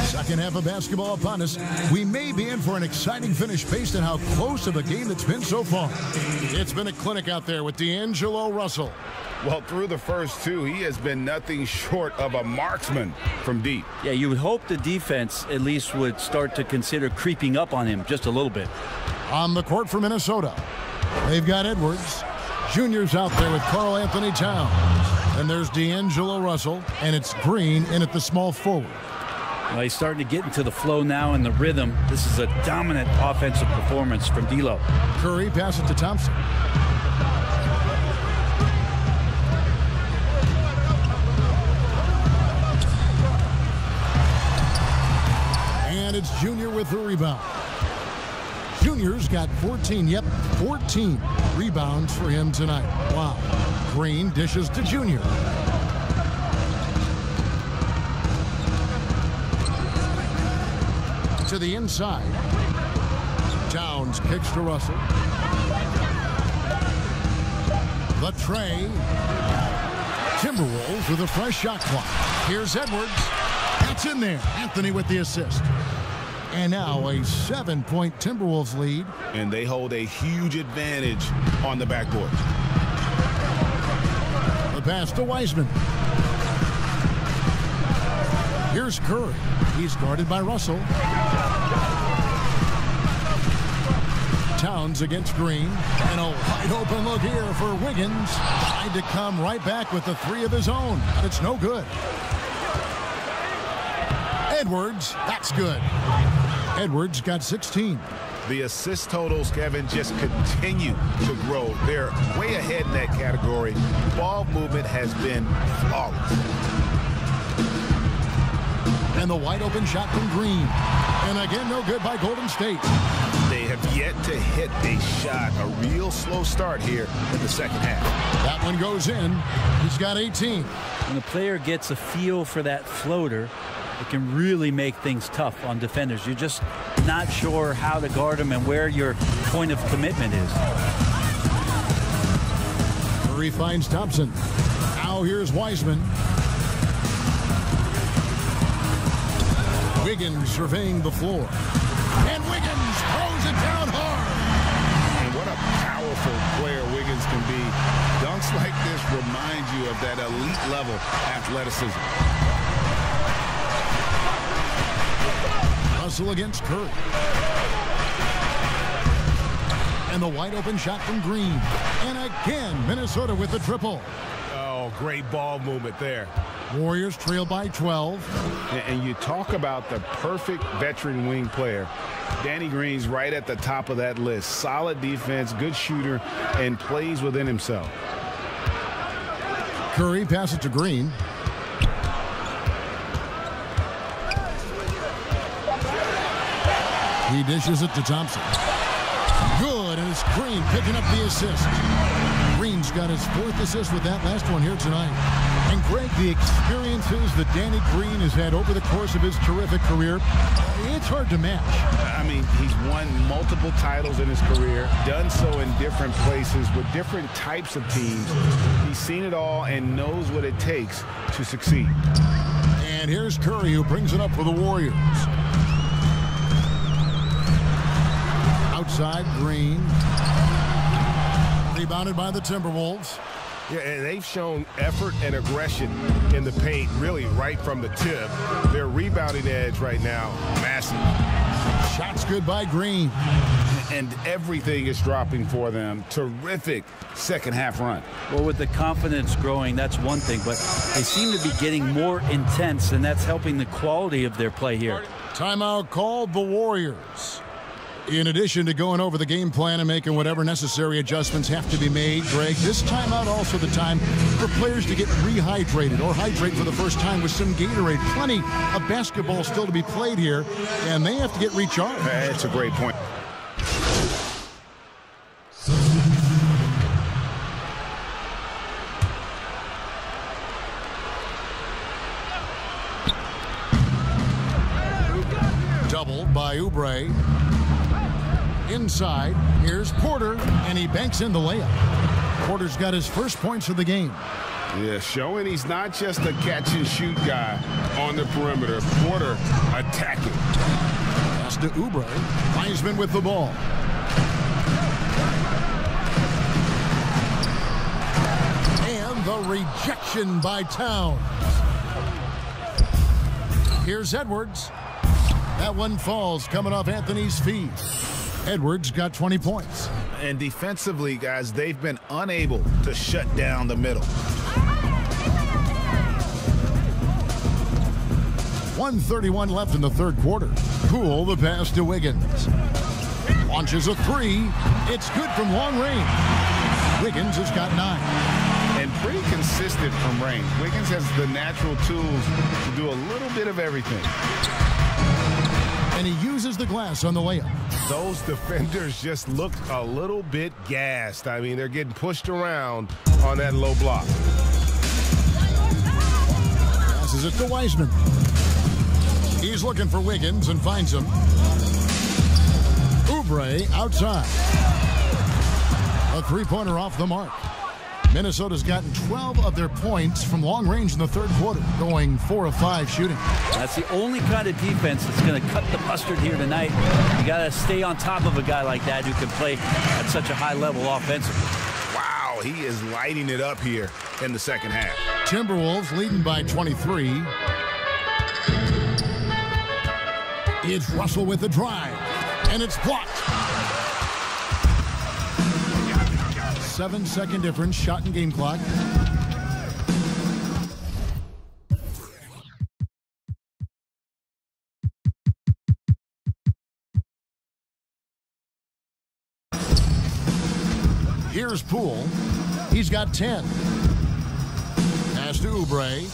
Second half of basketball upon us. We may be in for an exciting finish based on how close of a game that's been so far. It's been a clinic out there with D'Angelo Russell. Well, through the first 2, he has been nothing short of a marksman from deep. Yeah, you would hope the defense at least would start to consider creeping up on him just a little bit. On the court for Minnesota, they've got Edwards. Junior's out there with Karl Anthony Towns. And there's D'Angelo Russell, and it's Green in at the small forward. Well, he's starting to get into the flow now and the rhythm. This is a dominant offensive performance from D'Lo. Curry passes to Thompson. And it's Junior with the rebound. Junior's got 14, 14 rebounds for him tonight. Wow. Green dishes to Junior. To the inside. Towns kicks to Russell. The tray. Timberwolves with a fresh shot clock. Here's Edwards. That's in there. Anthony with the assist. And now a 7-point Timberwolves lead. And they hold a huge advantage on the backboard. The pass to Wiseman. Here's Curry. He's guarded by Russell. Towns against Green. And a wide open look here for Wiggins. Tried to come right back with the three of his own. But it's no good. Edwards. That's good. Edwards got 16. The assist totals, Kevin, just continue to grow. They're way ahead in that category. Ball movement has been flawless. And the wide open shot from Green. And again, no good by Golden State. They have yet to hit a shot. A real slow start here in the second half. That one goes in. He's got 18. When the player gets a feel for that floater, it can really make things tough on defenders. You're just not sure how to guard them and where your point of commitment is. Curry finds Thompson. Now here's Wiseman. Wiggins surveying the floor. And Wiggins throws it down hard. And what a powerful player Wiggins can be. Dunks like this remind you of that elite level athleticism. Russell against Curry. And the wide open shot from Green. And again, Minnesota with the triple. Oh, great ball movement there. Warriors trail by 12. And you talk about the perfect veteran wing player. Danny Green's right at the top of that list. Solid defense, good shooter, and plays within himself. Curry passes to Green. He dishes it to Thompson. Good, and it's Green picking up the assist. Green's got his 4th assist with that last one here tonight. And Greg, the experiences that Danny Green has had over the course of his terrific career, it's hard to match. I mean, he's won multiple titles in his career, done so in different places with different types of teams. He's seen it all and knows what it takes to succeed. And here's Curry, who brings it up for the Warriors. Outside, Green. Rebounded by the Timberwolves. Yeah, and they've shown effort and aggression in the paint, really right from the tip. Their rebounding edge right now, massive. Shots good by Green. And everything is dropping for them. Terrific second half run. Well, with the confidence growing, that's one thing, but they seem to be getting more intense, and that's helping the quality of their play here. Timeout called the Warriors. In addition to going over the game plan and making whatever necessary adjustments have to be made, Greg, this timeout also the time for players to get rehydrated or hydrate for the first time with some Gatorade. Plenty of basketball still to be played here, and they have to get recharged. That's a great point. Doubled by Oubre. Inside, here's Porter, and he banks in the layup. Porter's got his first points of the game. Yeah, showing he's not just a catch-and-shoot guy on the perimeter. Porter attacking. Pass to Oubre. Wiseman with the ball. And the rejection by Towns. Here's Edwards. That one falls coming off Anthony's feet. Edwards got 20 points. And defensively, guys, they've been unable to shut down the middle. 1:31 left in the third quarter. Poole the pass to Wiggins. Launches a three. It's good from long range. Wiggins has got 9. And pretty consistent from range. Wiggins has the natural tools to do a little bit of everything. And he uses the glass on the layup. Those defenders just looked a little bit gassed. I mean, they're getting pushed around on that low block. Passes it to Wiseman. He's looking for Wiggins and finds him. Oubre outside. A three-pointer off the mark. Minnesota's gotten 12 of their points from long range in the third quarter, going 4 of 5 shooting. That's the only kind of defense that's going to cut the mustard here tonight. You got to stay on top of a guy like that who can play at such a high level offensively. Wow, he is lighting it up here in the second half. Timberwolves leading by 23. It's Russell with the drive, and it's blocked. 7-second difference, shot and game clock. Here's Poole. He's got 10. Pass to Oubre.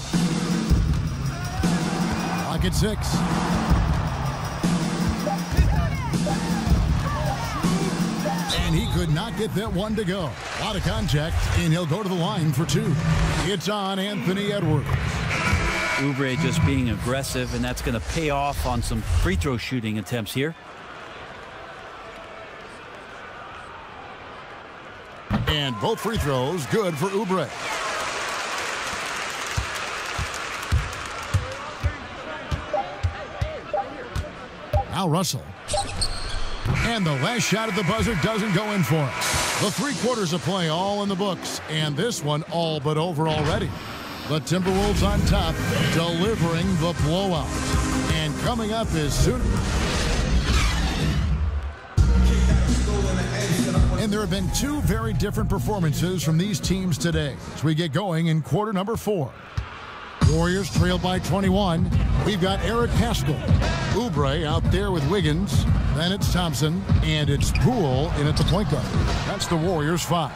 Clock at 6. And he could not get that one to go. A lot of contact, and he'll go to the line for 2. It's on Anthony Edwards. Oubre just being aggressive, and that's going to pay off on some free throw shooting attempts here. And both free throws good for Oubre. Now Russell. And the last shot at the buzzer doesn't go in for him. The 3 quarters of play all in the books, and this one all but over already. The Timberwolves on top, delivering the blowout. And coming up is soon. And there have been 2 very different performances from these teams today as we get going in quarter number 4. Warriors trail by 21. We've got Eric Paschall. Oubre out there with Wiggins. Then it's Thompson, and it's Poole in at the point guard. That's the Warriors 5.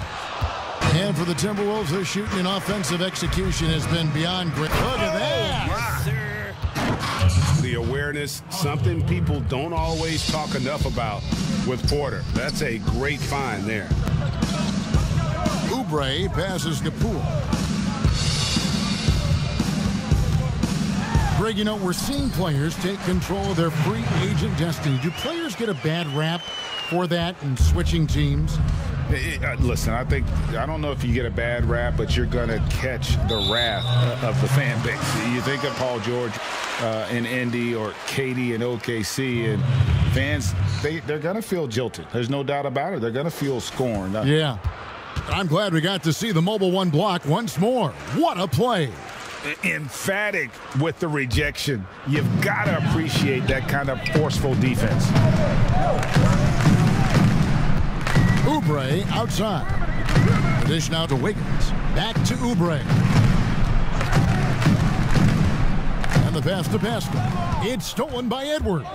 And for the Timberwolves, their shooting and offensive execution has been beyond great. Look at that. The awareness, something people don't always talk enough about with Porter. That's a great find there. Oubre passes to Poole. Greg, you know, we're seeing players take control of their free agent destiny. Do players get a bad rap for that and switching teams? Listen, I don't know if you get a bad rap, but you're going to catch the wrath of the fan base. You think of Paul George in Indy or KD in OKC, and fans, they're going to feel jilted. There's no doubt about it. They're going to feel scorned. Yeah. I'm glad we got to see the Mobile One block once more. What a play. Emphatic with the rejection. You've got to appreciate that kind of forceful defense. Oubre outside. The dish now to Wiggins. Back to Oubre. And the pass to Paschall. It's stolen by Edwards.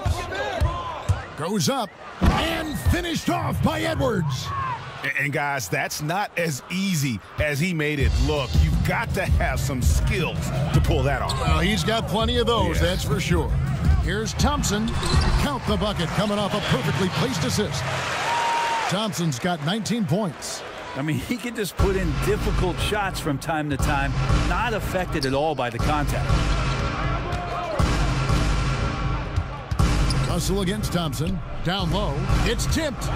Goes up and finished off by Edwards. And guys, that's not as easy as he made it look. You've got to have some skills to pull that off. Well, he's got plenty of those, that's for sure. Here's Thompson. Count the bucket coming off a perfectly placed assist. Thompson's got 19 points. I mean, he can just put in difficult shots from time to time, not affected at all by the contact. Hustle against Thompson. Down low. It's tipped.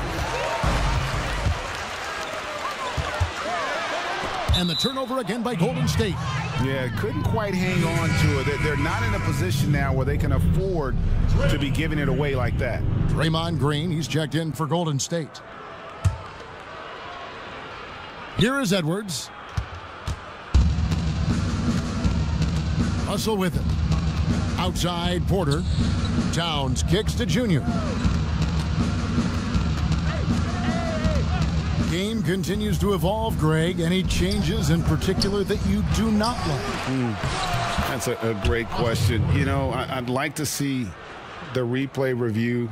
And the turnover again by Golden State. Yeah, couldn't quite hang on to it. They're not in a position now where they can afford to be giving it away like that. Draymond Green, he's checked in for Golden State. Here is Edwards. Hustle with it. Outside Porter. Towns kicks to Junior. Game continues to evolve, Greg. Any changes in particular that you do not like? That's a great question. You know, I'd like to see the replay review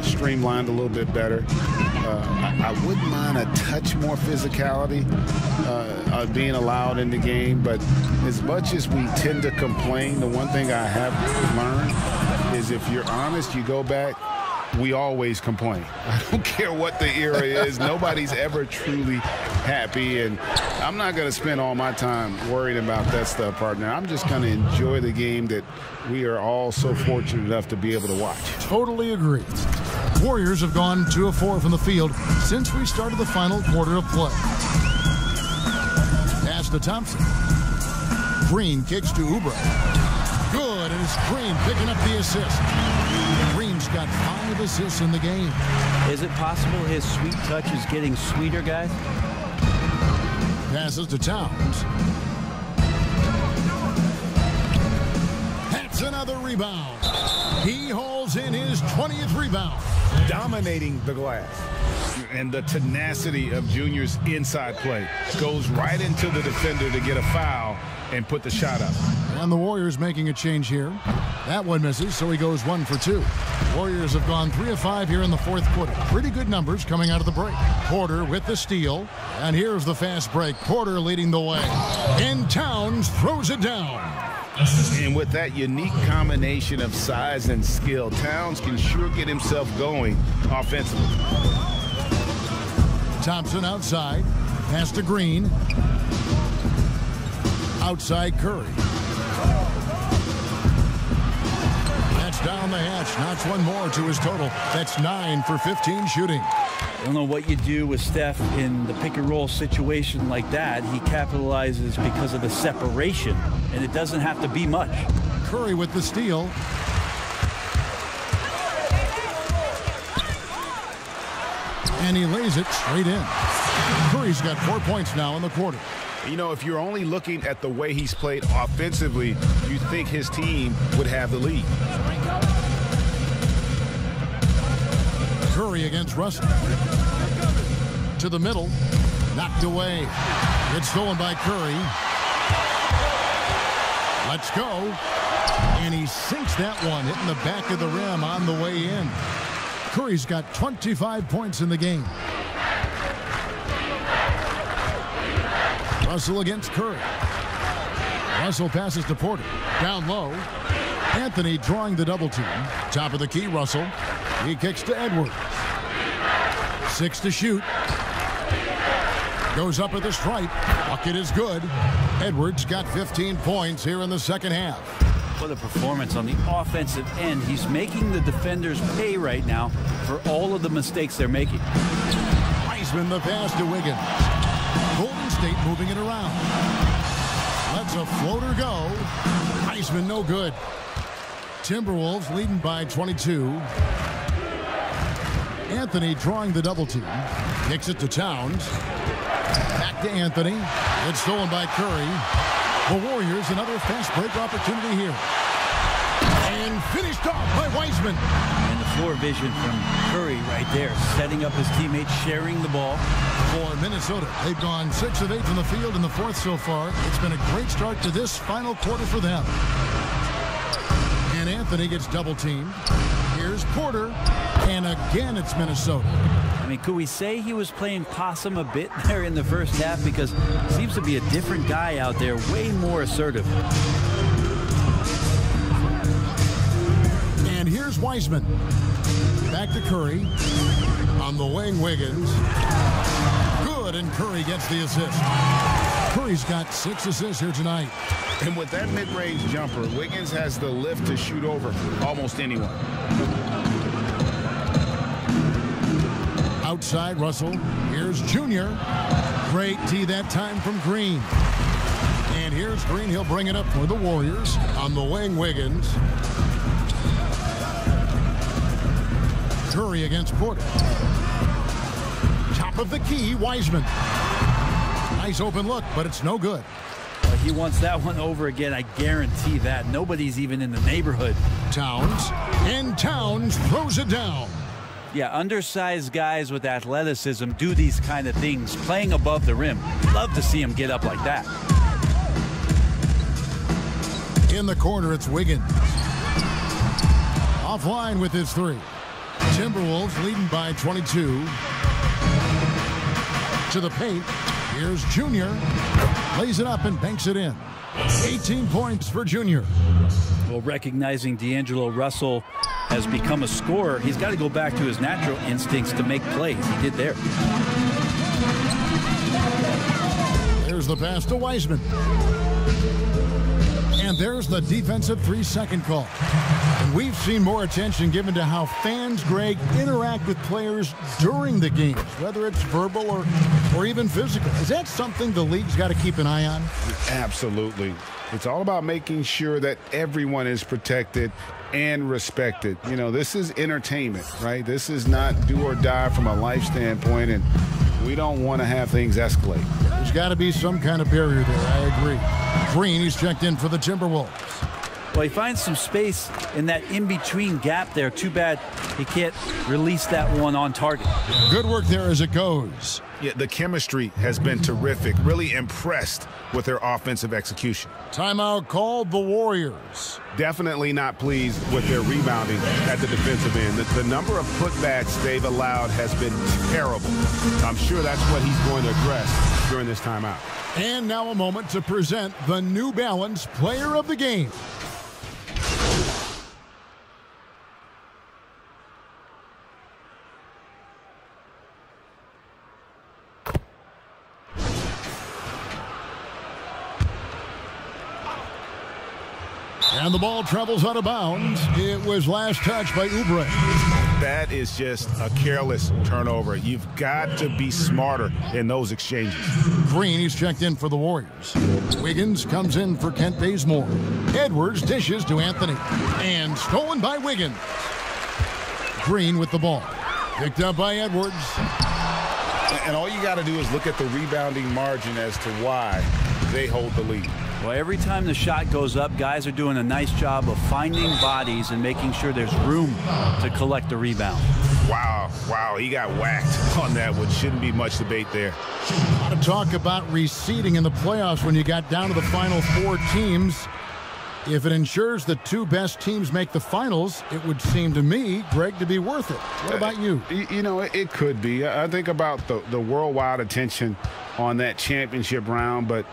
streamlined a little bit better. I wouldn't mind a touch more physicality being allowed in the game, but as much as we tend to complain, the one thing I have learned is if you're honest, you go back, we always complain. I don't care what the era is. Nobody's ever truly happy, and I'm not going to spend all my time worrying about that stuff, partner. I'm just going to enjoy the game that we are all so fortunate enough to be able to watch. Totally agree. Warriors have gone 2 of 4 from the field since we started the final quarter of play. Pass to Thompson. Green kicks to Oubre. Good, and it's Green picking up the assist. Green's got 5 assists in the game. Is it possible his sweet touch is getting sweeter, guys? Passes to Towns. That's another rebound. He holds in his 20th rebound. Dominating the glass. And the tenacity of Junior's inside play. Goes right into the defender to get a foul and put the shot up. And the Warriors making a change here. That one misses, so he goes 1 for 2. Warriors have gone 3 of 5 here in the fourth quarter. Pretty good numbers coming out of the break. Porter with the steal. And here's the fast break. Porter leading the way. And Towns throws it down. And with that unique combination of size and skill, Towns can sure get himself going offensively. Thompson outside. Pass to Green. Outside Curry. That's down the hatch. Knocks one more to his total. That's 9 for 15 shooting. I don't know what you do with Steph in the pick-and-roll situation like that. He capitalizes because of the separation, and it doesn't have to be much. Curry with the steal. And he lays it straight in. Curry's got 4 points now in the quarter. You know, if you're only looking at the way he's played offensively, you think his team would have the lead. Curry against Russell. To the middle. Knocked away. It's stolen by Curry. Let's go. And he sinks that one, hitting the back of the rim on the way in. Curry's got 25 points in the game. Russell against Curry. Russell passes to Porter. Down low. Anthony drawing the double team. Top of the key, Russell. He kicks to Edwards. 6 to shoot. Goes up at the stripe. Bucket is good. Edwards got 15 points here in the second half. What a performance on the offensive end. He's making the defenders pay right now for all of the mistakes they're making. Wiseman the pass to Wiggins. Golden State moving it around. Lets a floater go. Wiseman no good. Timberwolves leading by 22. Anthony drawing the double team. Kicks it to Towns. Back to Anthony. It's stolen by Curry. The Warriors another fast break opportunity here. And finished off by Wiseman. And the floor vision from Curry right there, setting up his teammates, sharing the ball. For Minnesota, they've gone 6 of 8 from the field in the fourth so far. It's been a great start to this final quarter for them. And Anthony gets double teamed. Here's Porter. And again, it's Minnesota. I mean, could we say he was playing possum a bit there in the first half? Because it seems to be a different guy out there, way more assertive. And here's Wiseman. Back to Curry. On the wing, Wiggins. Good, and Curry gets the assist. Curry's got 6 assists here tonight. And with that mid-range jumper, Wiggins has the lift to shoot over almost anyone. Outside, Russell. Here's Junior. Great tee that time from Green. And here's Green. He'll bring it up for the Warriors. On the wing, Wiggins. Curry against Porter. Top of the key, Wiseman. Nice open look, but it's no good. He wants that one over again. I guarantee that. Nobody's even in the neighborhood. Towns. And Towns throws it down. Yeah, undersized guys with athleticism do these kind of things, playing above the rim. Love to see him get up like that. In the corner, it's Wiggins. Offline with his 3. Timberwolves leading by 22. To the paint. Here's Junior. Lays it up and banks it in. 18 points for Junior. Well, recognizing D'Angelo Russell has become a scorer, he's got to go back to his natural instincts to make plays. He did there. There's the pass to Wiseman. And there's the defensive 3-second call. And we've seen more attention given to how fans, Greg, interact with players during the games, whether it's verbal or even physical. Is that something the league's got to keep an eye on? Absolutely. It's all about making sure that everyone is protected and respected. You know, this is entertainment, right? This is not do or die from a life standpoint, and we don't want to have things escalate. There's got to be some kind of barrier there. I agree. Green, he's checked in for the Timberwolves. Well, he finds some space in that in-between gap there. Too bad he can't release that one on target. Good work there as it goes. Yeah, the chemistry has been terrific. Really impressed with their offensive execution. Timeout called the Warriors. Definitely not pleased with their rebounding at the defensive end. The number of putbacks they've allowed has been terrible. I'm sure that's what he's going to address during this timeout. And now a moment to present the New Balance Player of the Game. And the ball travels out of bounds. It was last touched by Oubre. That is just a careless turnover. You've got to be smarter in those exchanges. Green, he's checked in for the Warriors. Wiggins comes in for Kent Bazemore. Edwards dishes to Anthony. And stolen by Wiggins. Green with the ball. Picked up by Edwards. And all you got to do is look at the rebounding margin as to why they hold the lead. Well, every time the shot goes up, guys are doing a nice job of finding bodies and making sure there's room to collect the rebound. Wow, he got whacked on that one. Shouldn't be much debate there. A lot of talk about reseeding in the playoffs when you got down to the final 4 teams. If it ensures the 2 best teams make the finals, it would seem to me, Greg, to be worth it. What about you? You know, it could be. I think about the worldwide attention on that championship round, but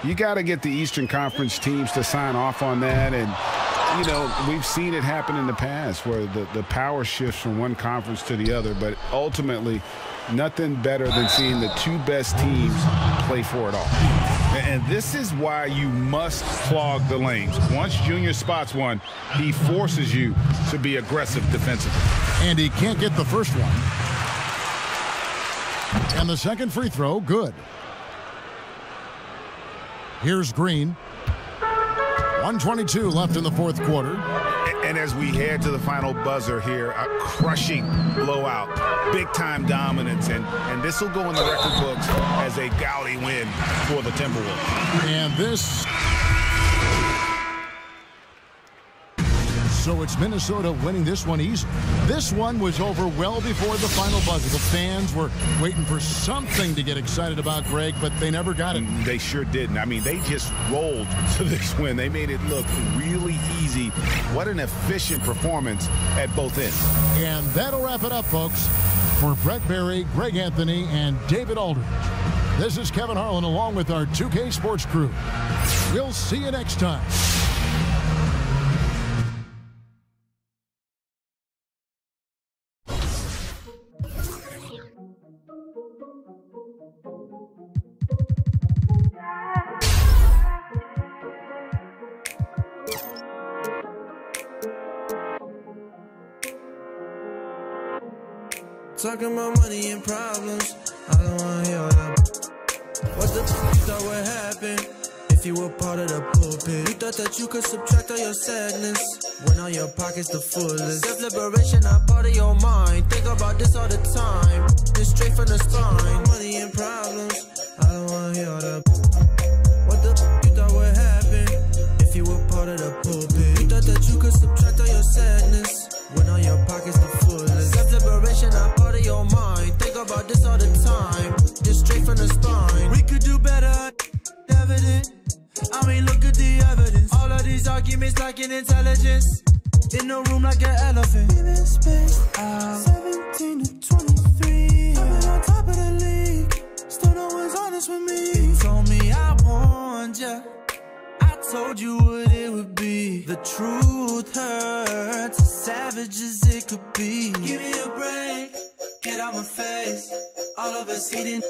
you got to get the Eastern Conference teams to sign off on that. And, you know, we've seen it happen in the past where the power shifts from one conference to the other. But ultimately, nothing better than seeing the 2 best teams play for it all. And this is why you must clog the lanes. Once Junior spots one, he forces you to be aggressive defensively. And he can't get the first one. And the second free throw, good. Here's Green. 1:22 left in the 4th quarter. And as we head to the final buzzer here, a crushing blowout, big-time dominance, and this will go in the record books as a gaudy win for the Timberwolves. And this... So it's Minnesota winning this one easy. This one was over well before the final buzzer. The fans were waiting for something to get excited about, Greg, but they never got it. They sure didn't. I mean, they just rolled to this win. They made it look really easy. What an efficient performance at both ends. And that'll wrap it up, folks. For Brett Berry, Greg Anthony, and David Aldridge, this is Kevin Harlan along with our 2K Sports crew. We'll see you next time. Talking about money and problems, I don't wanna hear that. What the f*** you thought would happen if you were part of the pulpit? You thought that you could subtract all your sadness when all your pockets the fullest. Self-liberation, not part of your mind. Think about this all the time, just straight from the spine. Money and problems, I don't wanna hear that. What the f*** you thought would happen if you were part of the pulpit? You thought that you could subtract all your sadness when all your pockets the fullest. Self-liberation, not part of your mind. Think about this all the time, just straight from the spine. We could do better, evident. I mean, look at the evidence. All of these arguments lacking intelligence. In the room like an elephant. Even spaced out 17 to 23. I've been on top of the league. Still no one's honest with me. You told me I warned ya. I told you what it would be. The truth hurts, as savage as it could be. Give me a break, get out my face. All of us eating